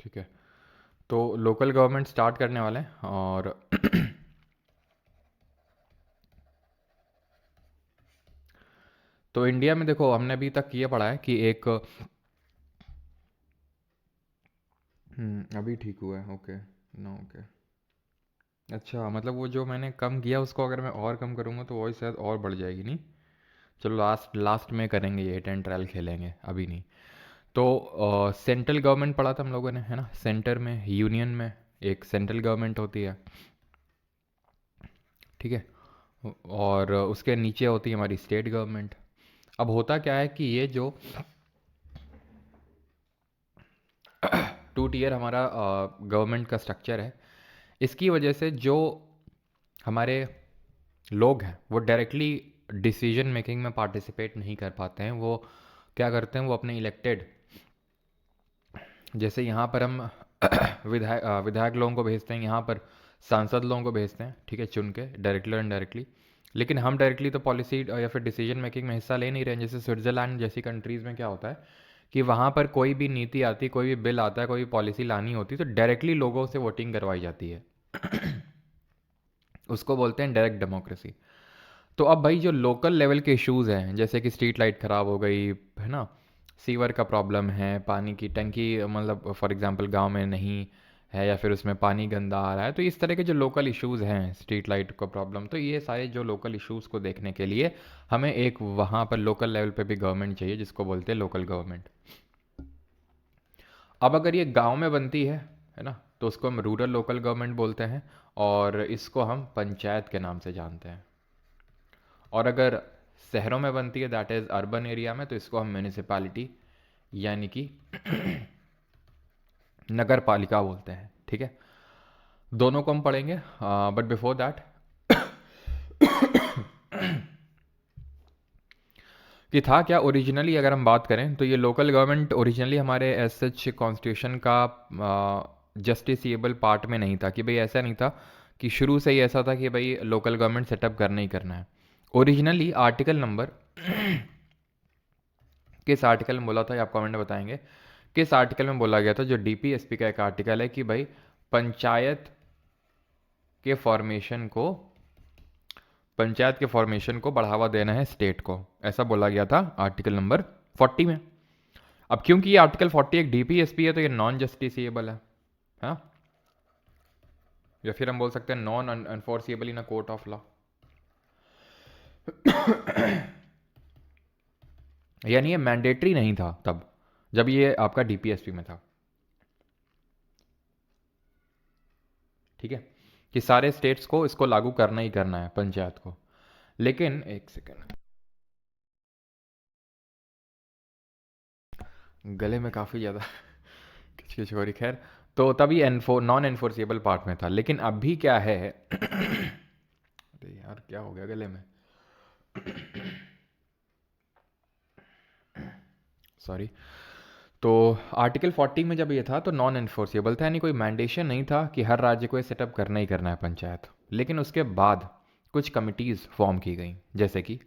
ठीक है, तो लोकल गवर्नमेंट स्टार्ट करने वाले हैं और तो इंडिया में देखो हमने अभी तक ये पढ़ा है कि एक अभी ठीक हुआ है, ओके नो ओके। अच्छा, मतलब वो जो मैंने कम किया उसको अगर मैं और कम करूँगा तो वॉइस शायद और बढ़ जाएगी, नहीं? चलो लास्ट लास्ट में करेंगे, ये हिट एंड ट्रायल खेलेंगे, अभी नहीं। तो सेंट्रल गवर्नमेंट पढ़ा था हम लोगों ने, है ना? सेंटर में, यूनियन में एक सेंट्रल गवर्नमेंट होती है, ठीक है, और उसके नीचे होती है हमारी स्टेट गवर्नमेंट। अब होता क्या है कि ये जो टू टीयर हमारा गवर्नमेंट का स्ट्रक्चर है, इसकी वजह से जो हमारे लोग हैं वो डायरेक्टली डिसीजन मेकिंग में पार्टिसिपेट नहीं कर पाते हैं। वो क्या करते हैं, वो अपने इलेक्टेड, जैसे यहाँ पर हम विधायक लोगों को भेजते हैं, यहाँ पर सांसद लोगों को भेजते हैं, ठीक है, चुन के डायरेक्टली और इनडायरेक्टली। लेकिन हम डायरेक्टली तो पॉलिसी या फिर डिसीजन मेकिंग में हिस्सा ले नहीं रहे हैं। जैसे स्विट्ज़रलैंड जैसी कंट्रीज़ में क्या होता है कि वहाँ पर कोई भी नीति आती, कोई भी बिल आता है, कोई भी पॉलिसी लानी होती तो डायरेक्टली लोगों से वोटिंग करवाई जाती है। उसको बोलते हैं डायरेक्ट डेमोक्रेसी। तो अब भाई जो लोकल लेवल के इश्यूज़ हैं, जैसे कि स्ट्रीट लाइट ख़राब हो गई है ना, सीवर का प्रॉब्लम है, पानी की टंकी मतलब फॉर एग्जांपल गांव में नहीं है, या फिर उसमें पानी गंदा आ रहा है, तो इस तरह के जो लोकल इश्यूज़ हैं, स्ट्रीट लाइट का प्रॉब्लम, तो ये सारे जो लोकल इश्यूज़ को देखने के लिए हमें एक वहाँ पर लोकल लेवल पे भी गवर्नमेंट चाहिए, जिसको बोलते हैं लोकल गवर्नमेंट। अब अगर ये गांव में बनती है ना, तो उसको हम रूरल लोकल गवर्नमेंट बोलते हैं, और इसको हम पंचायत के नाम से जानते हैं। और अगर शहरों में बनती है, दैट इज़ अर्बन एरिया में, तो इसको हम म्यूनिसिपैलिटी यानी कि नगर पालिका बोलते हैं, ठीक है। दोनों को हम पढ़ेंगे, बट बिफोर दैट कि था क्या ओरिजिनली, अगर हम बात करें तो ये लोकल गवर्नमेंट ओरिजिनली हमारे एज सच कॉन्स्टिट्यूशन का जस्टिसएबल पार्ट में नहीं था, कि भाई ऐसा नहीं था कि शुरू से ही ऐसा था कि भाई लोकल गवर्नमेंट सेटअप करना ही करना है। ओरिजिनली आर्टिकल नंबर किस आर्टिकल में बोला था, ये आप कमेंट में बताएंगे, किस आर्टिकल में बोला गया था, जो डीपीएसपी का एक आर्टिकल है कि भाई पंचायत के फॉर्मेशन को पंचायत के फॉर्मेशन को बढ़ावा देना है स्टेट को, ऐसा बोला गया था आर्टिकल नंबर 40 में। अब क्योंकि ये आर्टिकल 40 एक डीपीएसपी है, तो ये नॉन जस्टिसिएबल है, हाँ, या फिर हम बोल सकते हैं non enforceable in a court of law. यानी ये मैंडेटरी नहीं था तब, जब ये आपका डीपीएसपी में था, ठीक है, कि सारे स्टेट्स को इसको लागू करना ही करना है, पंचायत को। लेकिन एक सेकेंड, गले में काफ़ी ज़्यादा किचकिच हो रही, खैर। तो तभी नॉन एनफोर्सिएबल पार्ट में था, लेकिन अभी क्या है अरे यार क्या हो गया गले में, सॉरी। तो आर्टिकल 40 में जब ये था तो नॉन एनफोर्सिएबल था, यानी कोई मैंडेशन नहीं था कि हर राज्य को ये सेटअप करना ही करना है पंचायत। लेकिन उसके बाद कुछ कमिटीज़ फॉर्म की गई, जैसे कि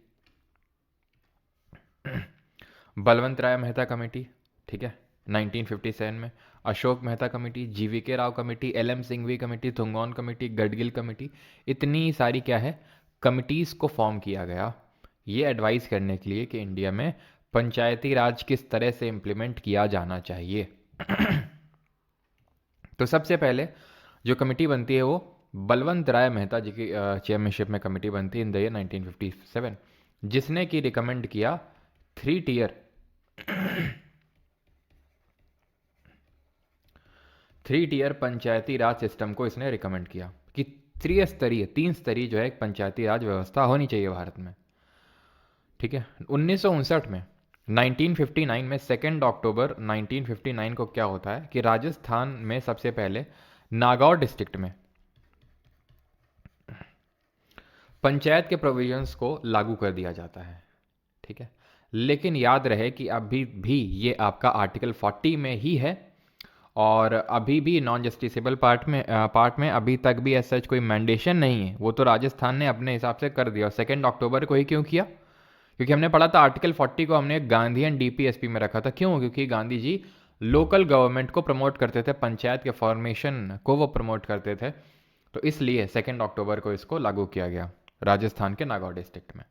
बलवंत राय मेहता कमेटी, ठीक है, 1957 में, Ashok Mehta committee, GVK Rao committee, LM Singhvi committee, Thungon committee, Gadgil committee, इतनी सारी क्या है कमिटीज़ को फॉर्म किया गया, ये एडवाइस करने के लिए कि इंडिया में पंचायती राज किस तरह से इम्प्लीमेंट किया जाना चाहिए। तो सबसे पहले जो कमेटी बनती है वो बलवंत राय मेहता जी की चेयरमैनशिप में कमेटी बनती है इन द ईयर 1957, जिसने कि रिकमेंड किया 3 टीयर 3 टीयर पंचायती राज सिस्टम को इसने रिकमेंड किया कि त्रिस्तरीय 3 स्तरीय जो है एक पंचायती राज व्यवस्था होनी चाहिए भारत में, ठीक है। 1959 में 1959 में 2 अक्टूबर 1959 को क्या होता है कि राजस्थान में सबसे पहले नागौर डिस्ट्रिक्ट में पंचायत के प्रोविजंस को लागू कर दिया जाता है, ठीक है। लेकिन याद रहे कि अभी भी ये आपका आर्टिकल 40 में ही है, और अभी भी नॉन जस्टिसेबल पार्ट में अभी तक भी ऐसा कोई मैंडेशन नहीं है, वो तो राजस्थान ने अपने हिसाब से कर दिया। 2 अक्टूबर को ही क्यों किया, क्योंकि हमने पढ़ा था आर्टिकल 40 को हमने गांधीयन डीपीएसपी में रखा था, क्यों, क्योंकि गांधी जी लोकल गवर्नमेंट को प्रमोट करते थे, पंचायत के फॉर्मेशन को वो प्रमोट करते थे, तो इसलिए 2 अक्टूबर को इसको लागू किया गया राजस्थान के नागौर डिस्ट्रिक्ट में।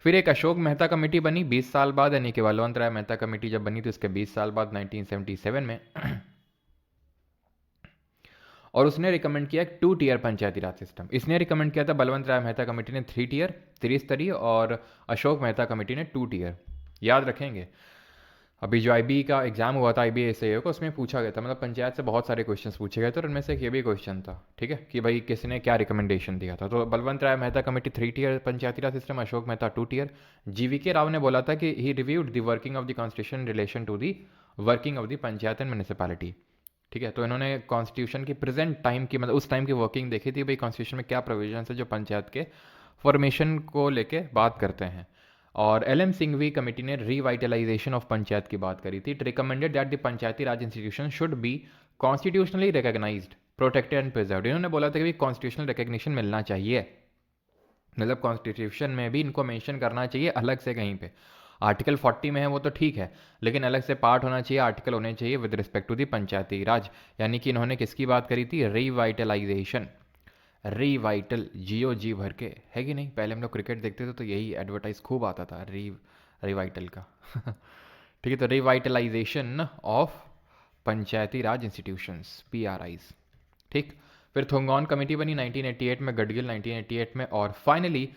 फिर एक अशोक मेहता कमेटी बनी 20 साल बाद, यानी कि बलवंत राय मेहता कमेटी जब बनी थी उसके 20 साल बाद 1977 में और उसने रिकमेंड किया 2 टियर पंचायती राज सिस्टम। इसने रिकमेंड किया था, बलवंत राय मेहता कमेटी ने 3 टियर, त्रिस्तरीय, और अशोक मेहता कमेटी ने 2 टियर। याद रखेंगे, अभी जो आईबी का एग्जाम हुआ था, आईबी एसएओ का, उसमें पूछा गया था, मतलब पंचायत से बहुत सारे क्वेश्चंस पूछे गए थे और उनमें से एक ये भी क्वेश्चन था, ठीक है, कि भाई किसने क्या रिकमेंडेशन दिया था। तो Balwant Rai Mehta committee 3 tier panchayati raj system, Ashok Mehta 2 tier. GVK Rao ने बोला था कि he reviewed the working of the constitution in relation to the working of the panchayat and municipality. ठीक है, तो इन्होंने कॉन्स्टिट्यूशन की प्रेजेंट टाइम की, मतलब उस टाइम की वर्किंग देखी थी, भाई कॉन्स्टिट्यूशन में क्या प्रोविजन है जो पंचायत के फॉर्मेशन को लेके बात करते हैं। और एल एम सिंघवी कमेटी ने रिवाइटलाइजेशन ऑफ पंचायत की बात करी थी। It recommended that the panchayati raj institution should be constitutionally recognised, protected and preserved. इन्होंने बोला था कि कॉन्स्टिट्यूशनल रिकग्निशन मिलना चाहिए, मतलब कॉन्स्टिट्यूशन में भी इनको मेंशन करना चाहिए अलग से कहीं पे। आर्टिकल 40 में है वो तो ठीक है, लेकिन अलग से पार्ट होना चाहिए, आर्टिकल होने चाहिए with respect to the panchayati राज। यानी कि इन्होंने किसकी बात करी थी? रिवाइटलाइजेशन। रिवाइटल, जियो जी भर के, है कि नहीं? पहले हम लोग क्रिकेट देखते थे तो यही एडवर्टाइज खूब आता था, रिवाइटल का ठीक है, तो revitalisation of Panchayati raj institutions, पीआरआईज। ठीक। फिर थोंगॉन कमेटी बनी 1988 में, गडगिल 1988 में, और फाइनली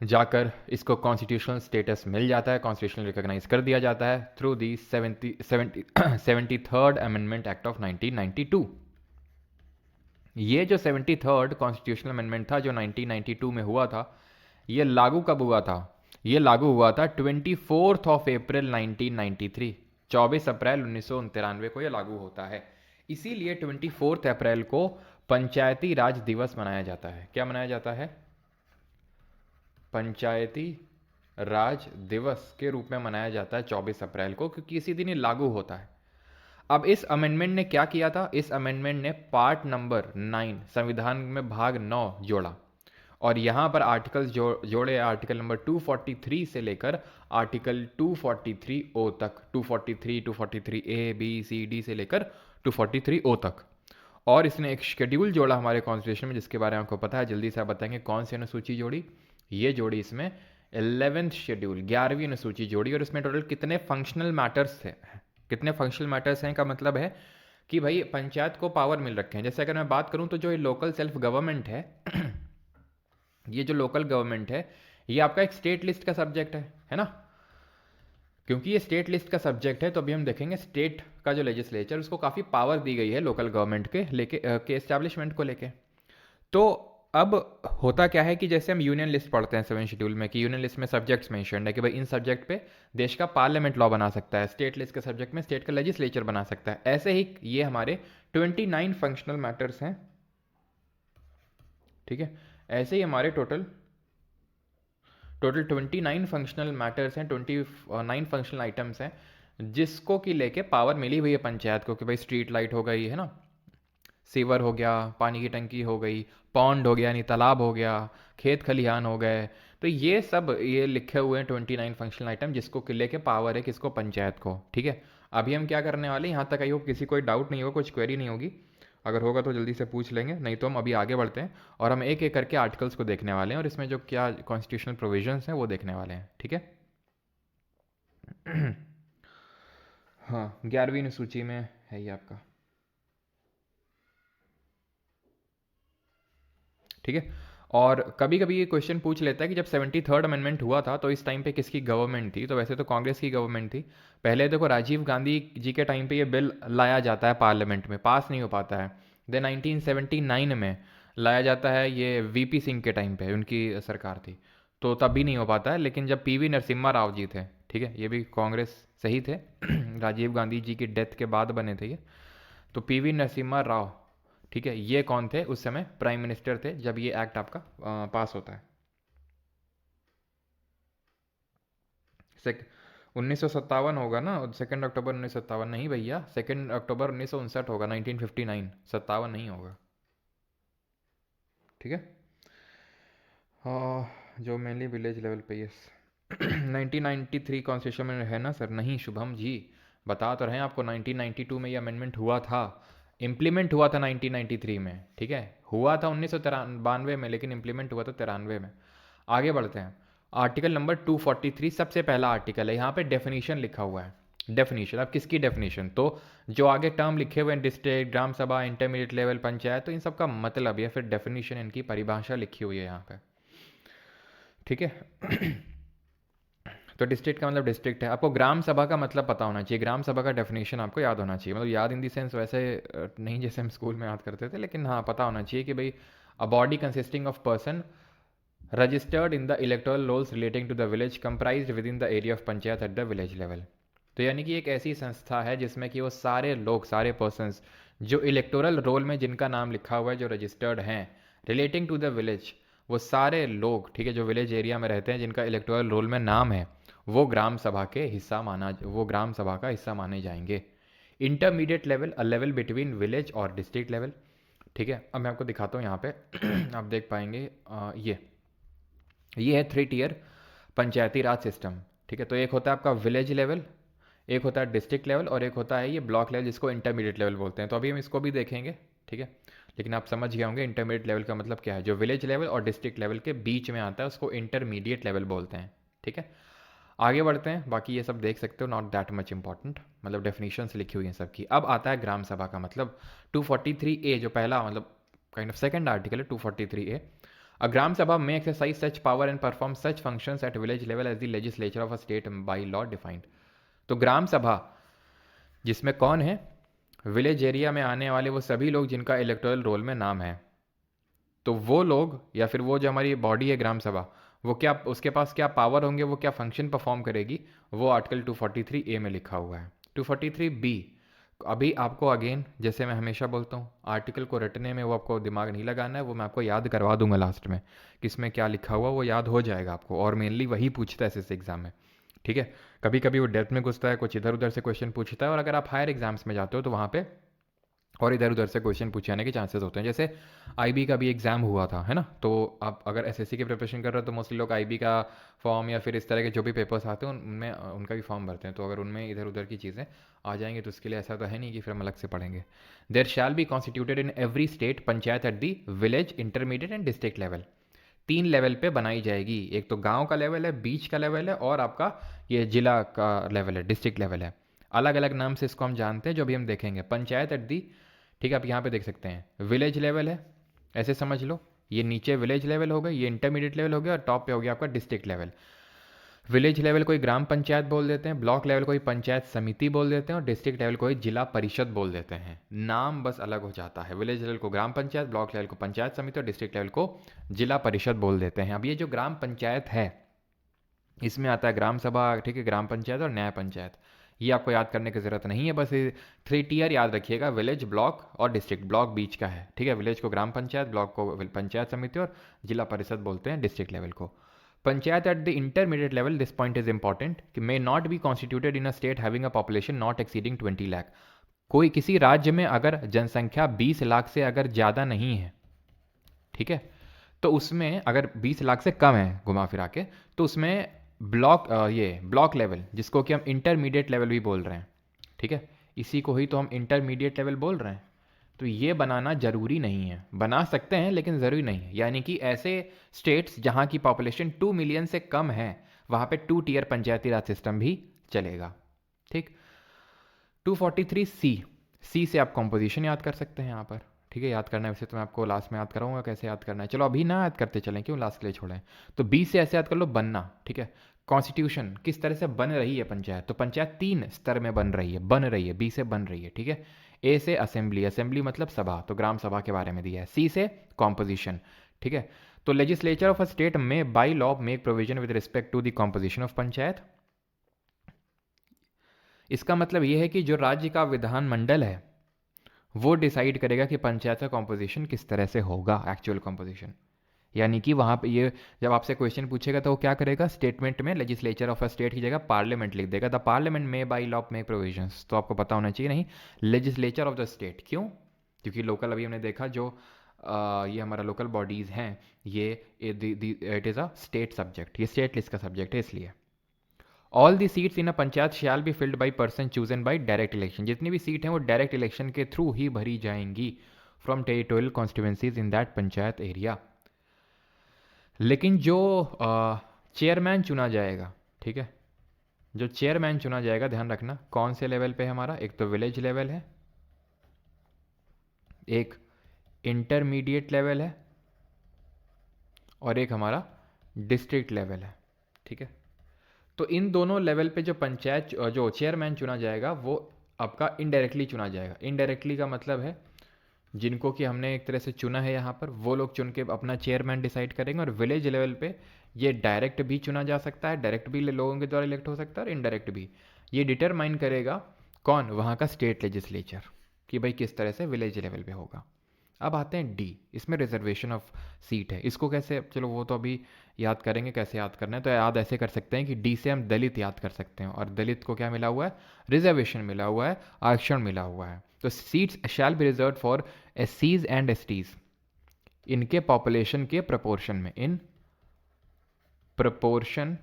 जाकर इसको कॉन्स्टिट्यूशनल स्टेटस मिल जाता है, कॉन्स्टिट्यूशनल रिकॉग्नाइज कर दिया जाता है through the 73rd amendment act of 1992। ये जो 73rd कॉन्स्टिट्यूशनल अमेंडमेंट था जो 1992 में हुआ था, ये लागू कब हुआ था? ये लागू हुआ था 24 अप्रैल 1993, 24 अप्रैल 1993 को ये लागू होता है। इसीलिए 24 अप्रैल को पंचायती राज दिवस मनाया जाता है। क्या मनाया जाता है? पंचायती राज दिवस के रूप में मनाया जाता है 24 अप्रैल को, क्योंकि इसी दिन ये लागू होता है। अब इस अमेंडमेंट ने क्या किया था? इस अमेंडमेंट ने पार्ट नंबर 9 संविधान में भाग 9 जोड़ा, और यहां पर आर्टिकल्स जोड़े, आर्टिकल नंबर 243 से लेकर आर्टिकल 243 ओ तक, 243, 243 ए बी सी डी से लेकर 243 ओ तक। और इसने एक शेड्यूल जोड़ा हमारे कॉन्स्टिट्यूशन में, जिसके बारे में आपको पता है, जल्दी से आप बताएंगे कौन सी अनुसूची जोड़ी? ये जोड़ी इसमें 11th शेड्यूल, 11वीं अनुसूची जोड़ी। और इसमें टोटल कितने फंक्शनल मैटर्स थे? कितने फंक्शनल मैटर्स हैं का मतलब है कि भाई पंचायत को पावर मिल रखे हैं। जैसे अगर मैं बात करूं तो जो ये लोकल सेल्फ गवर्नमेंट है ये जो लोकल गवर्नमेंट है, ये आपका एक स्टेट लिस्ट का सब्जेक्ट है ना? क्योंकि ये स्टेट लिस्ट का सब्जेक्ट है, तो अभी हम देखेंगे स्टेट का जो लेजिस्लेचर, उसको काफ़ी पावर दी गई है लोकल गवर्नमेंट के एस्टैब्लिशमेंट को लेके। तो अब होता क्या है कि जैसे हम यूनियन लिस्ट पढ़ते हैं 7 शेड्यूल में, कि यूनियन लिस्ट में सब्जेक्ट्स मेंशन है कि भाई इन सब्जेक्ट पे देश का पार्लियामेंट लॉ बना सकता है, स्टेट लिस्ट के सब्जेक्ट में स्टेट का लेजिस्लेचर बना सकता है। ऐसे ही ये हमारे 29 फंक्शनल मैटर्स हैं, ठीक है। ऐसे ही हमारे टोटल 29 फंक्शनल मैटर्स हैं, 29 फंक्शनल आइटम्स हैं, जिसको कि लेके पावर मिली हुई है पंचायत को, कि भाई स्ट्रीट लाइट हो गई है ना, सीवर हो गया, पानी की टंकी हो गई, पॉन्ड हो गया यानी तालाब हो गया, खेत खलिहान हो गए। तो ये सब ये लिखे हुए हैं 29 फंक्शनल आइटम, जिसको किले के पावर है किसको? पंचायत को। ठीक है, अभी हम क्या करने वाले हैं, यहाँ तक आई होप किसी कोई डाउट नहीं होगा, कुछ क्वेरी नहीं होगी। अगर होगा तो जल्दी से पूछ लेंगे, नहीं तो हम अभी आगे बढ़ते हैं और हम एक एक करके आर्टिकल्स को देखने वाले हैं और इसमें जो क्या कॉन्स्टिट्यूशनल प्रोविजंस हैं वो देखने वाले हैं। ठीक है हाँ, 11वीं अनुसूची में है ये आपका। ठीक है, और कभी कभी ये क्वेश्चन पूछ लेता है कि जब 73rd अमेंडमेंट हुआ था तो इस टाइम पे किसकी गवर्नमेंट थी? तो वैसे तो कांग्रेस की गवर्नमेंट थी। पहले देखो राजीव गांधी जी के टाइम पे ये बिल लाया जाता है पार्लियामेंट में, पास नहीं हो पाता है। देन 1979 में लाया जाता है, ये वीपी सिंह के टाइम पे उनकी सरकार थी, तो तब भी नहीं हो पाता है। लेकिन जब पीवी नरसिम्हा राव जी थे, ठीक है, ये भी कांग्रेस सही थे राजीव गांधी जी की डेथ के बाद बने थे ये, तो पीवी नरसिम्हा राव, ठीक है, ये कौन थे? उस समय प्राइम मिनिस्टर थे जब ये एक्ट आपका पास होता है। 1957 होगा ना, 2 अक्टूबर 1957 नहीं भैया, 2 अक्टूबर 1959 होगा, 1959, 57 नहीं होगा। ठीक है, जो मेनली विलेज लेवल पे, यस 1993 कॉन्स्टिट्यूशन में है ना सर? नहीं शुभम जी, बता तो रहे हैं आपको, 1992 में ये अमेंडमेंट हुआ था, इम्प्लीमेंट हुआ था 1993 में, ठीक है, हुआ था 1992 में, लेकिन इम्प्लीमेंट हुआ था 93 में। आगे बढ़ते हैं। आर्टिकल नंबर 243 सबसे पहला आर्टिकल है, यहाँ पे डेफिनेशन लिखा हुआ है। डेफिनेशन, अब किसकी डेफिनेशन, तो जो आगे टर्म लिखे हुए हैं डिस्ट्रिक्ट, ग्राम सभा, इंटरमीडिएट लेवल पंचायत, तो इन सब का मतलब या फिर डेफिनेशन, इनकी परिभाषा लिखी हुई है यहाँ पे, ठीक है। तो डिस्ट्रिक्ट का मतलब डिस्ट्रिक्ट है। आपको ग्राम सभा का मतलब पता होना चाहिए, ग्राम सभा का डेफिनेशन आपको याद होना चाहिए, मतलब याद इन दी सेंस वैसे नहीं जैसे हम स्कूल में याद करते थे, लेकिन हाँ पता होना चाहिए कि भाई a body consisting of person registered in the electoral rolls relating to the village comprised within the area of panchayat at the village level. तो यानी कि एक ऐसी संस्था है जिसमें कि वो सारे लोग, सारे पर्सनस जो इलेक्टोरल रोल में जिनका नाम लिखा हुआ है, जो रजिस्टर्ड हैं रिलेटिंग टू द विलेज, वो सारे लोग, ठीक है, जो विलेज एरिया में रहते हैं जिनका इलेक्टोरल रोल में नाम है, वो ग्राम सभा के हिस्सा वो ग्राम सभा का हिस्सा माने जाएंगे। Intermediate level, a level between village और डिस्ट्रिक्ट लेवल, ठीक है। अब मैं आपको दिखाता हूँ यहाँ पे आप देख पाएंगे ये है 3 टियर पंचायती राज सिस्टम, ठीक है। तो एक होता है आपका विलेज लेवल, एक होता है डिस्ट्रिक्ट लेवल, और एक होता है ये ब्लॉक लेवल जिसको इंटरमीडिएट लेवल बोलते हैं। तो अभी हम इसको भी देखेंगे, ठीक है, लेकिन आप समझ गए होंगे इंटरमीडिएट लेवल का मतलब क्या है। जो विलेज लेवल और डिस्ट्रिक्ट लेवल के बीच में आता है उसको इंटरमीडिएट लेवल बोलते हैं, ठीक है। आगे बढ़ते हैं, बाकी ये सब देख सकते हो, नॉट दैट मच इंपॉर्टेंट, मतलब डेफिनेशंस लिखी हुई हैं सबकी। अब आता है ग्राम सभा का मतलब, 243A जो पहला मतलब काइंड ऑफ सेकंड आर्टिकल है 243A। A Gram Sabha may exercise such power and perform such functions at village level as the legislature of a state by law defined। तो ग्राम सभा जिसमें कौन है, विलेज एरिया में आने वाले वो सभी लोग जिनका इलेक्टोरल रोल में नाम है, तो वो लोग या फिर वो जो हमारी बॉडी है ग्राम सभा, वो क्या, उसके पास क्या पावर होंगे, वो क्या फंक्शन परफॉर्म करेगी, वो आर्टिकल 243A में लिखा हुआ है। 243B, अभी आपको अगेन जैसे मैं हमेशा बोलता हूँ, आर्टिकल को रटने में वो आपको दिमाग नहीं लगाना है, वो मैं आपको याद करवा दूंगा लास्ट में किसमें क्या लिखा हुआ, वो याद हो जाएगा आपको, और मेनली वही पूछता है इस एग्जाम में, ठीक है। कभी कभी वो डेप्थ में घुसता है, कुछ इधर उधर से क्वेश्चन पूछता है, और अगर आप हायर एग्जाम्स में जाते हो तो वहाँ पे और इधर उधर से क्वेश्चन पूछे जाने के चांसेस होते हैं। जैसे आईबी का भी एग्ज़ाम हुआ था, है ना, तो आप अगर एसएससी की प्रिपरेशन कर रहे हो तो मोस्टली लोग आईबी का फॉर्म या फिर इस तरह के जो भी पेपर्स आते हैं उनमें उनका भी फॉर्म भरते हैं, तो अगर उनमें इधर उधर की चीज़ें आ जाएंगी तो उसके लिए ऐसा तो है नहीं कि फिर हम अलग से पढ़ेंगे। There shall be constituted in every state panchayat at the village, intermediate and district level. 3 level पे बनाई जाएगी, एक तो गांव का लेवल है, बीच का लेवल है, और आपका ये जिला का लेवल है, डिस्ट्रिक्ट लेवल है। अलग अलग नाम से इसको हम जानते हैं जो भी हम देखेंगे। पंचायत एट दी, ठीक है, आप यहाँ पे देख सकते हैं विलेज लेवल है, ऐसे समझ लो, ये नीचे विलेज लेवल हो गया, ये इंटरमीडिएट लेवल हो गया, और टॉप पे हो गया आपका डिस्ट्रिक्ट लेवल। विलेज लेवल कोई ग्राम पंचायत बोल देते हैं, ब्लॉक लेवल कोई पंचायत समिति बोल देते हैं, और डिस्ट्रिक्ट लेवल कोई जिला परिषद बोल देते हैं। नाम बस अलग हो जाता है, विलेज लेवल को ग्राम पंचायत, ब्लॉक लेवल को पंचायत समिति, और डिस्ट्रिक्ट लेवल को जिला परिषद बोल देते हैं। अब ये जो ग्राम पंचायत है इसमें आता है ग्राम सभा, ठीक है, ग्राम पंचायत और न्याय पंचायत। ये आपको याद करने की ज़रूरत नहीं है, बस ये 3 टियर याद रखिएगा, विलेज, ब्लॉक और डिस्ट्रिक्ट। ब्लॉक बीच का है, ठीक है, विलेज को ग्राम पंचायत, ब्लॉक को पंचायत समिति, और जिला परिषद बोलते हैं डिस्ट्रिक्ट लेवल को। Panchayat at the intermediate level, this point is important, कि may not be constituted in a state having a population not exceeding 20 lakh. कोई किसी राज्य में अगर जनसंख्या 20 लाख से अगर ज़्यादा नहीं है, ठीक है, तो उसमें अगर 20 लाख से कम है घुमा फिरा के, तो उसमें ये ब्लॉक लेवल जिसको कि हम इंटरमीडिएट लेवल भी बोल रहे हैं, ठीक है, इसी को ही तो हम इंटरमीडिएट लेवल बोल रहे हैं। तो ये बनाना जरूरी नहीं है, बना सकते हैं लेकिन ज़रूरी नहीं है। यानी कि ऐसे स्टेट्स जहां की पॉपुलेशन 2 मिलियन से कम है वहां पे 2 टियर पंचायती राज सिस्टम भी चलेगा, ठीक। 243C, सी से आप कॉम्पोजिशन याद कर सकते हैं यहाँ पर, ठीक है, याद करना है वैसे तो मैं आपको लास्ट में याद कराऊंगा कैसे याद करना है, चलो अभी ना याद करते चलें, क्यों लास्ट के लिए छोड़ें। तो बी से ऐसे याद कर लो, बनना, ठीक है, कॉन्स्टिट्यूशन किस तरह से बन रही है पंचायत, तो पंचायत 3 स्तर में बन रही है, बी से बन रही है, ठीक है। ए से असेंबली, असेंबली मतलब सभा, तो ग्राम सभा के बारे में दिया है। सी से कॉम्पोजिशन, ठीक है, तो लेजिस्लेचर ऑफ अ स्टेट में by law make provision with respect to the composition of panchayat. इसका मतलब यह है कि जो राज्य का विधानमंडल है वो डिसाइड करेगा कि पंचायत का कॉम्पोजिशन किस तरह से होगा, एक्चुअल कॉम्पोजिशन। यानी कि वहाँ पे ये जब आपसे क्वेश्चन पूछेगा तो वो क्या करेगा, स्टेटमेंट में लेजिस्लेचर ऑफ अ स्टेट की जगह पार्लियामेंट लिख देगा, द पार्लियामेंट में बाई लॉ मेक प्रोविजंस। तो आपको पता होना चाहिए, नहीं, लेजिस्लेचर ऑफ द स्टेट, क्यों, क्योंकि लोकल अभी हमने देखा जो ये हमारा लोकल बॉडीज़ हैं, ये it is a state subject, ये स्टेट लिस्ट का सब्जेक्ट है इसलिए। All the seats in a panchayat shall be filled by person chosen by direct election, जितनी भी सीट हैं वो डायरेक्ट इलेक्शन के थ्रू ही भरी जाएंगी from territorial constituencies in that panchayat area. लेकिन जो चेयरमैन चुना जाएगा, ठीक है, जो चेयरमैन चुना जाएगा, ध्यान रखना कौन से लेवल पे है हमारा, एक तो विलेज लेवल है, एक इंटरमीडिएट लेवल है, और एक हमारा डिस्ट्रिक्ट लेवल है, ठीक है। तो इन दोनों लेवल पे जो पंचायत जो चेयरमैन चुना जाएगा वो आपका इनडायरेक्टली चुना जाएगा। इनडायरेक्टली का मतलब है जिनको कि हमने एक तरह से चुना है यहाँ पर, वो लोग चुन के अपना चेयरमैन डिसाइड करेंगे। और विलेज लेवल पे ये डायरेक्ट भी चुना जा सकता है, डायरेक्ट भी लोगों के द्वारा इलेक्ट हो सकता है, और इनडायरेक्ट भी। ये डिटरमाइन करेगा कौन, वहाँ का स्टेट लेजिस्लेचर, कि भाई किस तरह से विलेज लेवल पे होगा। अब आते हैं डी, इसमें रिजर्वेशन ऑफ सीट है। इसको कैसे, चलो वो तो अभी याद करेंगे कैसे याद करना है। तो याद ऐसे कर सकते हैं कि डी से हम दलित याद कर सकते हैं, और दलित को क्या मिला हुआ है, रिजर्वेशन मिला हुआ है, आरक्षण मिला हुआ है। तो seats shall be reserve for एससीज एंड एसटीज, इनके पॉपुलेशन के प्रपोर्शन में, in proportion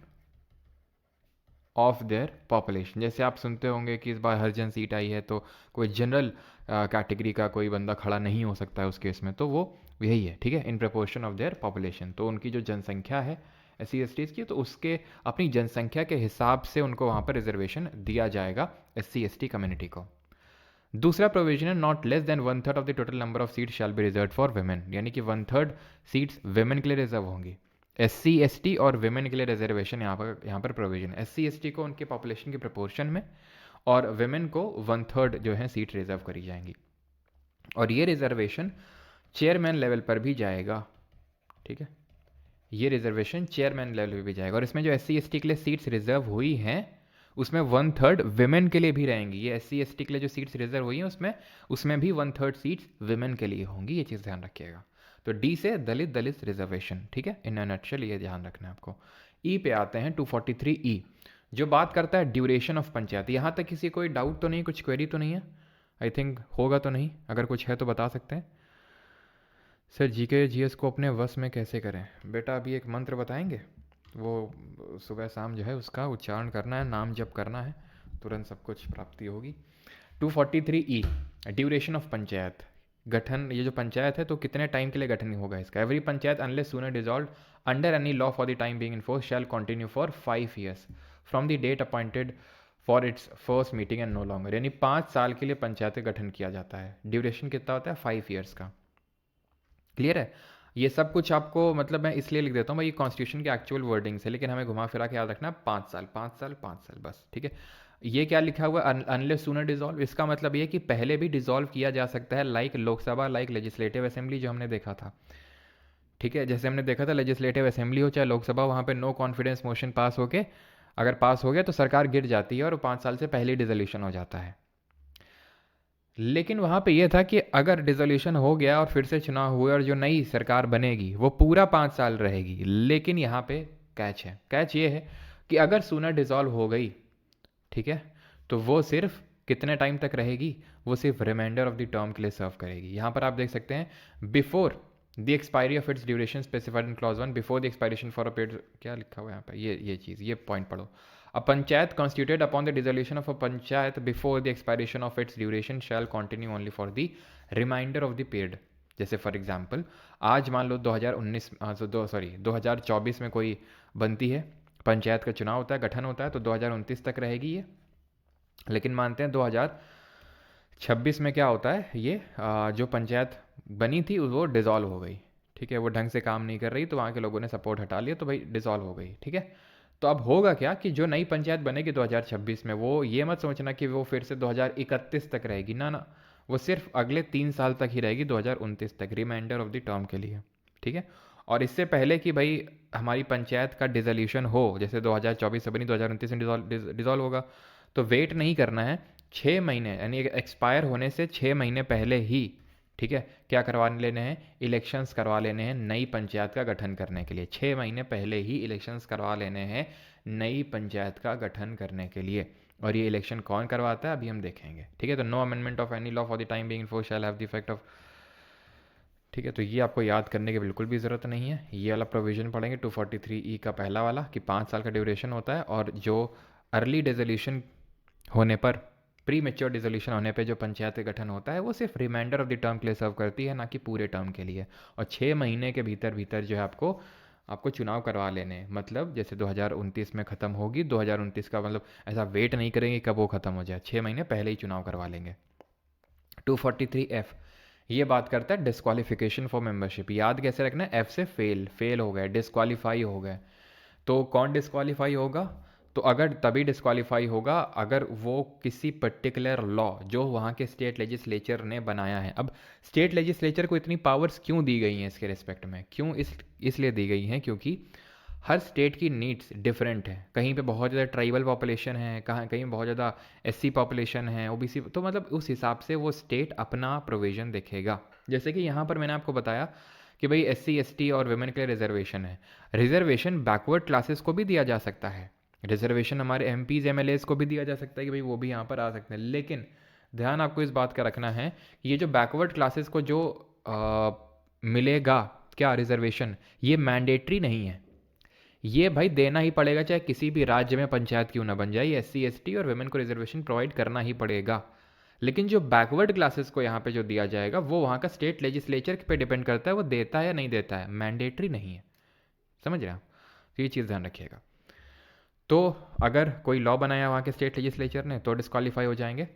of their population. जैसे आप सुनते होंगे कि इस बार हरिजन सीट आई है, तो कोई जनरल कैटेगरी का कोई बंदा खड़ा नहीं हो सकता है उस केस में, तो वो यही है, ठीक है, इन प्रपोर्शन ऑफ देयर पॉपुलेशन। तो उनकी जो जनसंख्या है एस सी एस टीज़ की, तो उसके अपनी जनसंख्या के हिसाब से उनको वहाँ पर रिजर्वेशन दिया जाएगा S C S T community को। दूसरा प्रोविजन है not less than 1/3 of the total number of seat shall be reserve for women, यानी कि 1/3 सीट्स वेमेन के लिए रिजर्व होंगी। एस सी एस टी और वेमेन के लिए रिजर्वेशन यहाँ पर provision, S C S T को उनके पॉपुलेशन के प्रपोर्शन में, और वेमेन को 1/3 जो है सीट रिजर्व करी जाएंगी। और ये रिजर्वेशन चेयरमैन लेवल पर भी जाएगा, ठीक है, ये रिजर्वेशन चेयरमैन लेवल पर भी जाएगा। और इसमें जो एस सी एस टी के लिए सीट्स रिजर्व हुई हैं उसमें 1/3 विमेन के लिए भी रहेंगी। ये एस सी एस टी के लिए जो सीट्स रिजर्व हुई हैं उसमें भी 1/3 सीट्स विमेन के लिए होंगी, ये चीज़ ध्यान रखिएगा। तो डी से दलित रिजर्वेशन, ठीक है, इन नटशेल ये ध्यान रखना है आपको। ई पे आते हैं 243 ई, जो बात करता है ड्यूरेशन ऑफ पंचायत। यहाँ तक किसी कोई डाउट तो नहीं, कुछ क्वेरी तो नहीं है? आई थिंक होगा तो नहीं, अगर कुछ है तो बता सकते हैं। सर जीके जीएस को अपने वश में कैसे करें? बेटा अभी एक मंत्र बताएंगे, वो सुबह शाम जो है उसका उच्चारण करना है, नाम जप करना है, तुरंत सब कुछ प्राप्ति होगी। 243 ई, ड्यूरेशन ऑफ पंचायत, गठन। ये जो पंचायत है तो कितने टाइम के लिए गठन होगा इसका? Every panchayat unless sooner dissolve under any law for the time being in force shall continue for 5 years from the date appointed for its first meeting and no longer. यानी 5 साल के लिए पंचायत का गठन किया जाता है। ड्यूरेशन कितना होता है? 5 years का। क्लियर है? ये सब कुछ आपको मतलब मैं इसलिए लिख देता हूँ भाई, ये कॉन्स्टिट्यूशन के एक्चुअल वर्डिंग्स है, लेकिन हमें घुमा फिरा के याद रखना 5 साल 5 साल 5 साल बस, ठीक है। ये क्या लिखा हुआ है? अनलेस सूनर डिजॉल्व, इसका मतलब ये कि पहले भी डिजॉल्व किया जा सकता है, like Lok Sabha, like legislative assembly जो हमने देखा था, ठीक है। जैसे हमने देखा था लेजिस्लेटिव असेंबली हो चाहे लोकसभा, वहाँ पे नो कॉन्फिडेंस मोशन पास होके अगर पास हो गया तो सरकार गिर जाती है और 5 साल से पहले डिसोल्यूशन हो जाता है। लेकिन वहाँ पे ये था कि अगर डिसोल्यूशन हो गया और फिर से चुनाव हुए और जो नई सरकार बनेगी वो पूरा 5 साल रहेगी। लेकिन यहाँ पे कैच है, कैच ये है कि अगर सूनर डिसॉल्व हो गई, ठीक है, तो वो सिर्फ कितने टाइम तक रहेगी? वो सिर्फ रिमाइंडर ऑफ द टर्म के लिए सर्व करेगी। यहाँ पर आप देख सकते हैं before the expiry of its duration specified in clause 1, before the expiration for a period, क्या लिखा हुआ है यहाँ पर? ये चीज़, ये पॉइंट पढ़ो। A panchayat constituted upon the dissolution of a panchayat before the expiration of its duration shall continue only for the remainder of the period। जैसे फॉर एग्जाम्पल आज मान लो 2024 में कोई बनती है, पंचायत का चुनाव होता है, गठन होता है, तो 2029 तक रहेगी ये। लेकिन मानते हैं 2026 में क्या होता है, ये जो पंचायत बनी थी वो डिज़ोल्व हो गई, ठीक है, वो ढंग से काम नहीं कर रही, तो वहाँ के लोगों ने सपोर्ट हटा लिया, तो भाई डिज़ोल्व हो गई, ठीक है। तो अब होगा क्या कि जो नई पंचायत बनेगी 2026 में, वो ये मत सोचना कि वो फिर से 2031 तक रहेगी, ना ना, वो सिर्फ अगले 3 साल तक ही रहेगी, 2029 तक, रिमाइंडर ऑफ द टर्म के लिए, ठीक है। और इससे पहले कि भाई हमारी पंचायत का डिसोल्यूशन हो, जैसे 2024 से बनी 2029 में डिसॉल्व होगा, तो वेट नहीं करना है, 6 महीने यानी एक्सपायर होने से 6 महीने पहले ही, ठीक है, क्या करवा लेने हैं? इलेक्शंस करवा लेने हैं नई पंचायत का गठन करने के लिए। 6 महीने पहले ही इलेक्शंस करवा लेने हैं नई पंचायत का गठन करने के लिए। और ये इलेक्शन कौन करवाता है अभी हम देखेंगे, ठीक है। तो no amendment of any law for the time being in force shall have the effect of, ठीक है। तो ये आपको याद करने की बिल्कुल भी ज़रूरत नहीं है। ये वाला प्रोविजन पढ़ेंगे 243 ई का पहला वाला कि 5 साल का ड्यूरेशन होता है, और जो अर्ली डिसोल्यूशन होने पर, प्री मेच्योर डिसोल्यूशन होने पे जो पंचायत का गठन होता है वो सिर्फ रिमाइंडर ऑफ द टर्म के लिए सर्व करती है, ना कि पूरे टर्म के लिए। और 6 महीने के भीतर भीतर जो है आपको आपको चुनाव करवा लेने हैं। मतलब जैसे 2029 में ख़त्म होगी, 2029 का मतलब ऐसा वेट नहीं करेंगे कब वो ख़त्म हो जाए, 6 महीने पहले ही चुनाव करवा लेंगे। 243F ये बात करता है डिस्क्वालिफिकेशन फॉर मेंबरशिप। याद कैसे रखना है, एफ से फेल हो गए, डिस्क्वालीफाई हो गए। तो कौन डिस्क्वालीफाई होगा, तो अगर तभी डिस्क्वालीफाई होगा अगर वो किसी पर्टिकुलर लॉ जो वहाँ के स्टेट लेजिस्लेचर ने बनाया है। अब स्टेट लेजिस्लेचर को इतनी पावर्स क्यों दी गई हैं इसके रिस्पेक्ट में, क्यों इसलिए दी गई हैं क्योंकि हर स्टेट की नीड्स डिफरेंट है। कहीं पे बहुत ज़्यादा ट्राइबल पॉपुलेशन है, कहाँ कहीं बहुत ज़्यादा एससी पॉपुलेशन है, ओबीसी, तो मतलब उस हिसाब से वो स्टेट अपना प्रोविज़न देखेगा। जैसे कि यहाँ पर मैंने आपको बताया कि भाई एससी एसटी और वुमेन के लिए रिजर्वेशन है। रिजर्वेशन बैकवर्ड क्लासेस को भी दिया जा सकता है, रिजर्वेशन हमारे एमपीज एमएलएस को भी दिया जा सकता है कि भाई वो भी यहाँ पर आ सकते हैं। लेकिन ध्यान आपको इस बात का रखना है कि ये जो बैकवर्ड क्लासेस को जो मिलेगा क्या रिजर्वेशन, ये मैंडेटरी नहीं है। ये भाई देना ही पड़ेगा, चाहे किसी भी राज्य में पंचायत क्यों ना बन जाए, एससी एसटी और वुमेन को रिजर्वेशन प्रोवाइड करना ही पड़ेगा। लेकिन जो बैकवर्ड क्लासेस को यहाँ पे जो दिया जाएगा वो वहाँ का स्टेट लेजिस्लेचर पे डिपेंड करता है, वो देता है या नहीं देता है, मैंडेटरी नहीं है। समझ रहे हैं आप, तो ये चीज़ ध्यान रखिएगा। तो अगर कोई लॉ बनाया वहाँ के स्टेट लेजिस्लेचर ने तो डिस्क्वालीफाई हो जाएंगे,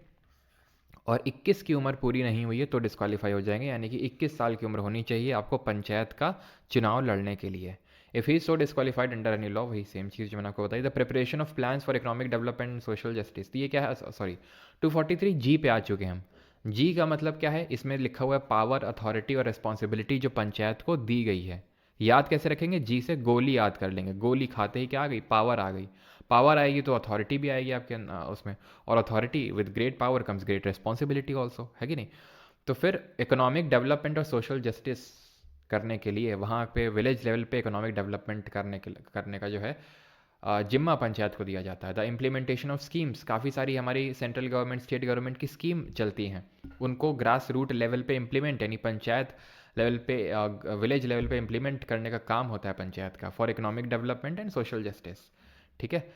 और 21 की उम्र पूरी नहीं हुई है तो डिस्क्वालीफाई हो जाएंगे, यानी कि 21 साल की उम्र होनी चाहिए आपको पंचायत का चुनाव लड़ने के लिए। If he so disqualified under any law, वही सेम चीज़ जो मैंने आपको बताई। The preparation of plans for economic development and social justice, तो ये क्या है, सॉरी 243 जी पे आ चुके हैं हम। जी का मतलब क्या है, इसमें लिखा हुआ है पावर, अथॉरिटी और रिस्पॉन्सिबिलिटी जो पंचायत को दी गई है। याद कैसे रखेंगे, जी से गोली याद कर लेंगे, गोली खाते ही क्या आ गई, पावर आ गई। पावर आएगी तो अथॉरिटी भी आएगी आपके उसमें, और authority with great power comes great responsibility also, है कि नहीं। तो फिर इकोनॉमिक डेवलपमेंट और सोशल जस्टिस करने के लिए वहाँ पे विलेज लेवल पे इकोनॉमिक डेवलपमेंट करने का जो है जिम्मा पंचायत को दिया जाता है। द इम्प्लीमेंटेशन ऑफ स्कीम्स, काफ़ी सारी हमारी सेंट्रल गवर्नमेंट स्टेट गवर्नमेंट की स्कीम चलती हैं, उनको ग्रास रूट लेवल पे इम्प्लीमेंट, यानी पंचायत लेवल पे विलेज लेवल पे इम्प्लीमेंट करने का काम होता है पंचायत का, for economic development and social justice. ठीक है,